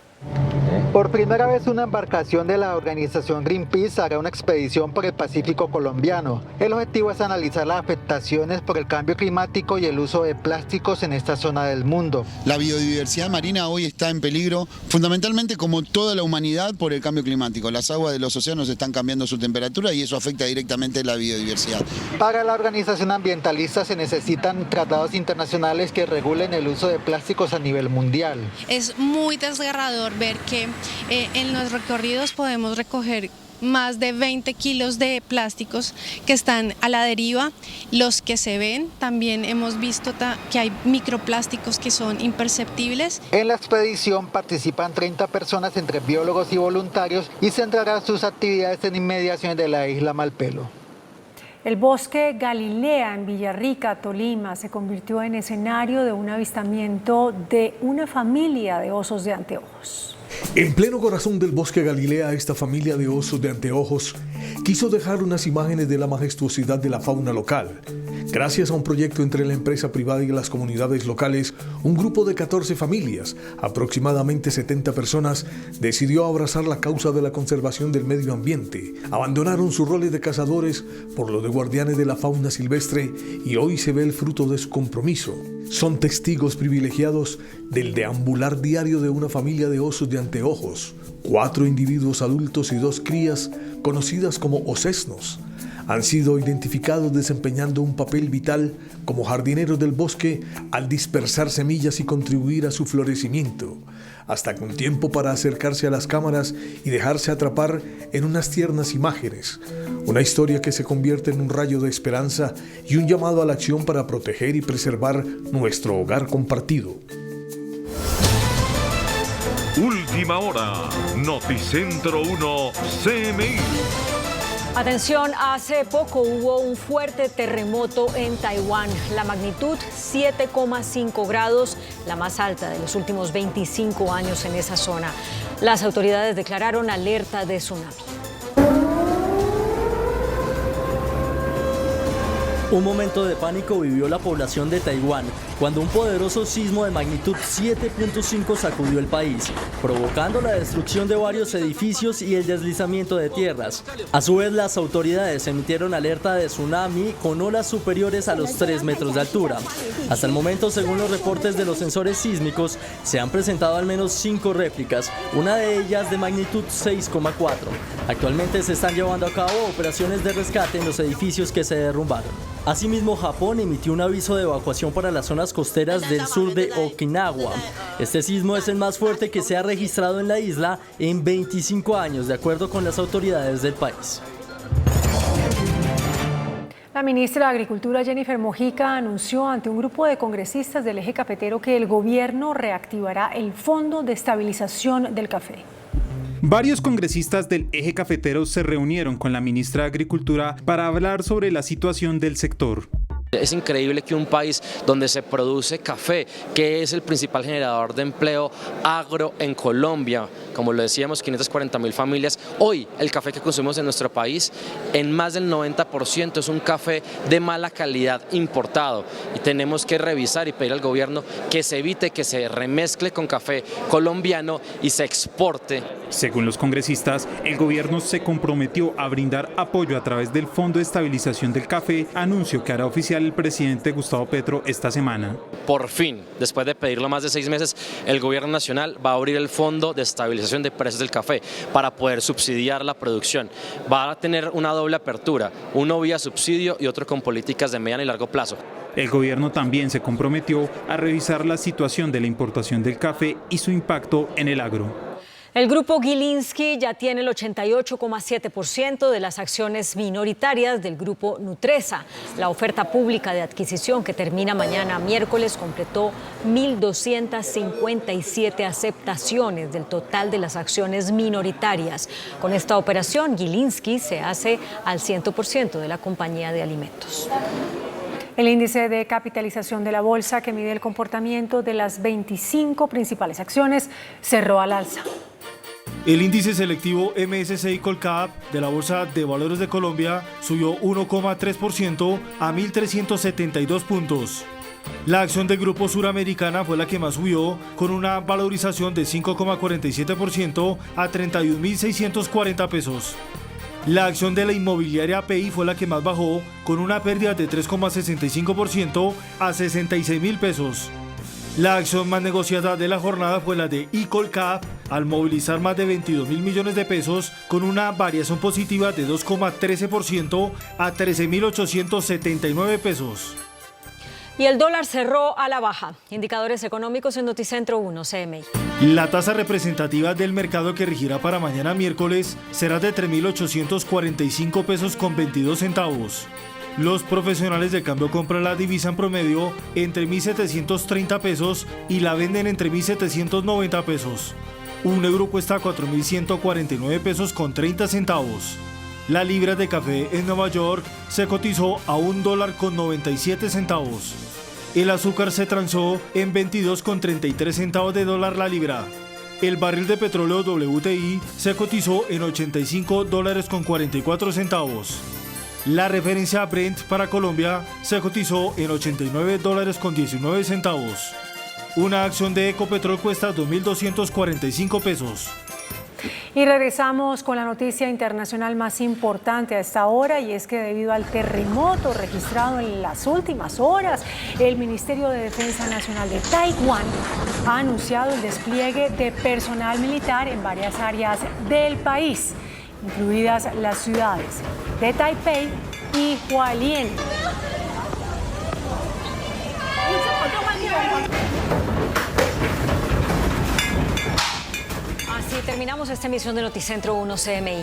Por primera vez, una embarcación de la organización Greenpeace hará una expedición por el Pacífico colombiano. El objetivo es analizar las afectaciones por el cambio climático y el uso de plásticos en esta zona del mundo. La biodiversidad marina hoy está en peligro, fundamentalmente como toda la humanidad, por el cambio climático. Las aguas de los océanos están cambiando su temperatura y eso afecta directamente la biodiversidad. Para la organización ambientalista se necesitan tratados internacionales que regulen el uso de plásticos a nivel mundial. Es muy desgarrador ver que en los recorridos podemos recoger más de 20 kilos de plásticos que están a la deriva, los que se ven. También hemos visto que hay microplásticos que son imperceptibles. En la expedición participan 30 personas entre biólogos y voluntarios y centrarán sus actividades en inmediaciones de la isla Malpelo. El bosque Galilea en Villarrica, Tolima, se convirtió en escenario de un avistamiento de una familia de osos de anteojos. En pleno corazón del bosque Galilea, esta familia de osos de anteojos quiso dejar unas imágenes de la majestuosidad de la fauna local. Gracias a un proyecto entre la empresa privada y las comunidades locales, un grupo de 14 familias, aproximadamente 70 personas, decidió abrazar la causa de la conservación del medio ambiente. Abandonaron sus roles de cazadores por los de guardianes de la fauna silvestre y hoy se ve el fruto de su compromiso. Son testigos privilegiados del deambular diario de una familia de osos de anteojos, 4 individuos adultos y 2 crías conocidas como osesnos. Han sido identificados desempeñando un papel vital como jardineros del bosque al dispersar semillas y contribuir a su florecimiento, hasta con tiempo para acercarse a las cámaras y dejarse atrapar en unas tiernas imágenes. Una historia que se convierte en un rayo de esperanza y un llamado a la acción para proteger y preservar nuestro hogar compartido. Última hora, Noticentro 1, CMI. Atención, hace poco hubo un fuerte terremoto en Taiwán. La magnitud 7,5 grados, la más alta de los últimos 25 años en esa zona. Las autoridades declararon alerta de tsunami. Un momento de pánico vivió la población de Taiwán cuando un poderoso sismo de magnitud 7.5 sacudió el país, provocando la destrucción de varios edificios y el deslizamiento de tierras. A su vez, las autoridades emitieron alerta de tsunami con olas superiores a los 3 metros de altura. Hasta el momento, según los reportes de los sensores sísmicos, se han presentado al menos 5 réplicas, una de ellas de magnitud 6,4. Actualmente se están llevando a cabo operaciones de rescate en los edificios que se derrumbaron. Asimismo, Japón emitió un aviso de evacuación para las zonas costeras del sur de Okinawa. Este sismo es el más fuerte que se ha registrado en la isla en 25 años, de acuerdo con las autoridades del país. La ministra de Agricultura, Jennifer Mojica, anunció ante un grupo de congresistas del eje cafetero que el gobierno reactivará el Fondo de Estabilización del Café. Varios congresistas del eje cafetero se reunieron con la ministra de Agricultura para hablar sobre la situación del sector. Es increíble que un país donde se produce café, que es el principal generador de empleo agro en Colombia, como lo decíamos, 540.000 familias, hoy el café que consumimos en nuestro país, en más del 90% es un café de mala calidad importado. Y tenemos que revisar y pedir al gobierno que se evite que se remezcle con café colombiano y se exporte. Según los congresistas, el gobierno se comprometió a brindar apoyo a través del Fondo de Estabilización del Café, anuncio que hará oficial el presidente Gustavo Petro esta semana. Por fin, después de pedirlo más de 6 meses, el gobierno nacional va a abrir el Fondo de Estabilización de Precios del Café para poder subsidiar la producción. Va a tener una doble apertura, uno vía subsidio y otro con políticas de mediano y largo plazo. El gobierno también se comprometió a revisar la situación de la importación del café y su impacto en el agro. El grupo Gilinski ya tiene el 88,7% de las acciones minoritarias del grupo Nutresa. La oferta pública de adquisición que termina mañana miércoles completó 1.257 aceptaciones del total de las acciones minoritarias. Con esta operación, Gilinski se hace al 100% de la compañía de alimentos. El índice de capitalización de la bolsa, que mide el comportamiento de las 25 principales acciones, cerró al alza. El índice selectivo MSCI Colcap de la Bolsa de Valores de Colombia subió 1,3% a 1.372 puntos. La acción del Grupo Suramericana fue la que más subió, con una valorización de 5,47% a 31.640 pesos. La acción de la inmobiliaria API fue la que más bajó, con una pérdida de 3,65% a 66.000 pesos. La acción más negociada de la jornada fue la de Colcap, al movilizar más de 22.000 millones de pesos, con una variación positiva de 2,13% a 13.879 pesos. Y el dólar cerró a la baja. Indicadores económicos en Noticentro 1, CMI. La tasa representativa del mercado que regirá para mañana miércoles será de 3.845 pesos con 22 centavos. Los profesionales de cambio compran la divisa en promedio entre 1.730 pesos y la venden entre 1.790 pesos. Un euro cuesta 4.149 pesos con 30 centavos. La libra de café en Nueva York se cotizó a $1.97. El azúcar se transó en 22,33 centavos de dólar la libra. El barril de petróleo WTI se cotizó en $85.44. La referencia Brent para Colombia se cotizó en $89.19. Una acción de Ecopetrol cuesta $2.245. Y regresamos con la noticia internacional más importante a esta hora, y es que debido al terremoto registrado en las últimas horas, el Ministerio de Defensa Nacional de Taiwán ha anunciado el despliegue de personal militar en varias áreas del país, incluidas las ciudades de Taipei y Hualien. Así terminamos esta emisión de Noticentro 1 CMI.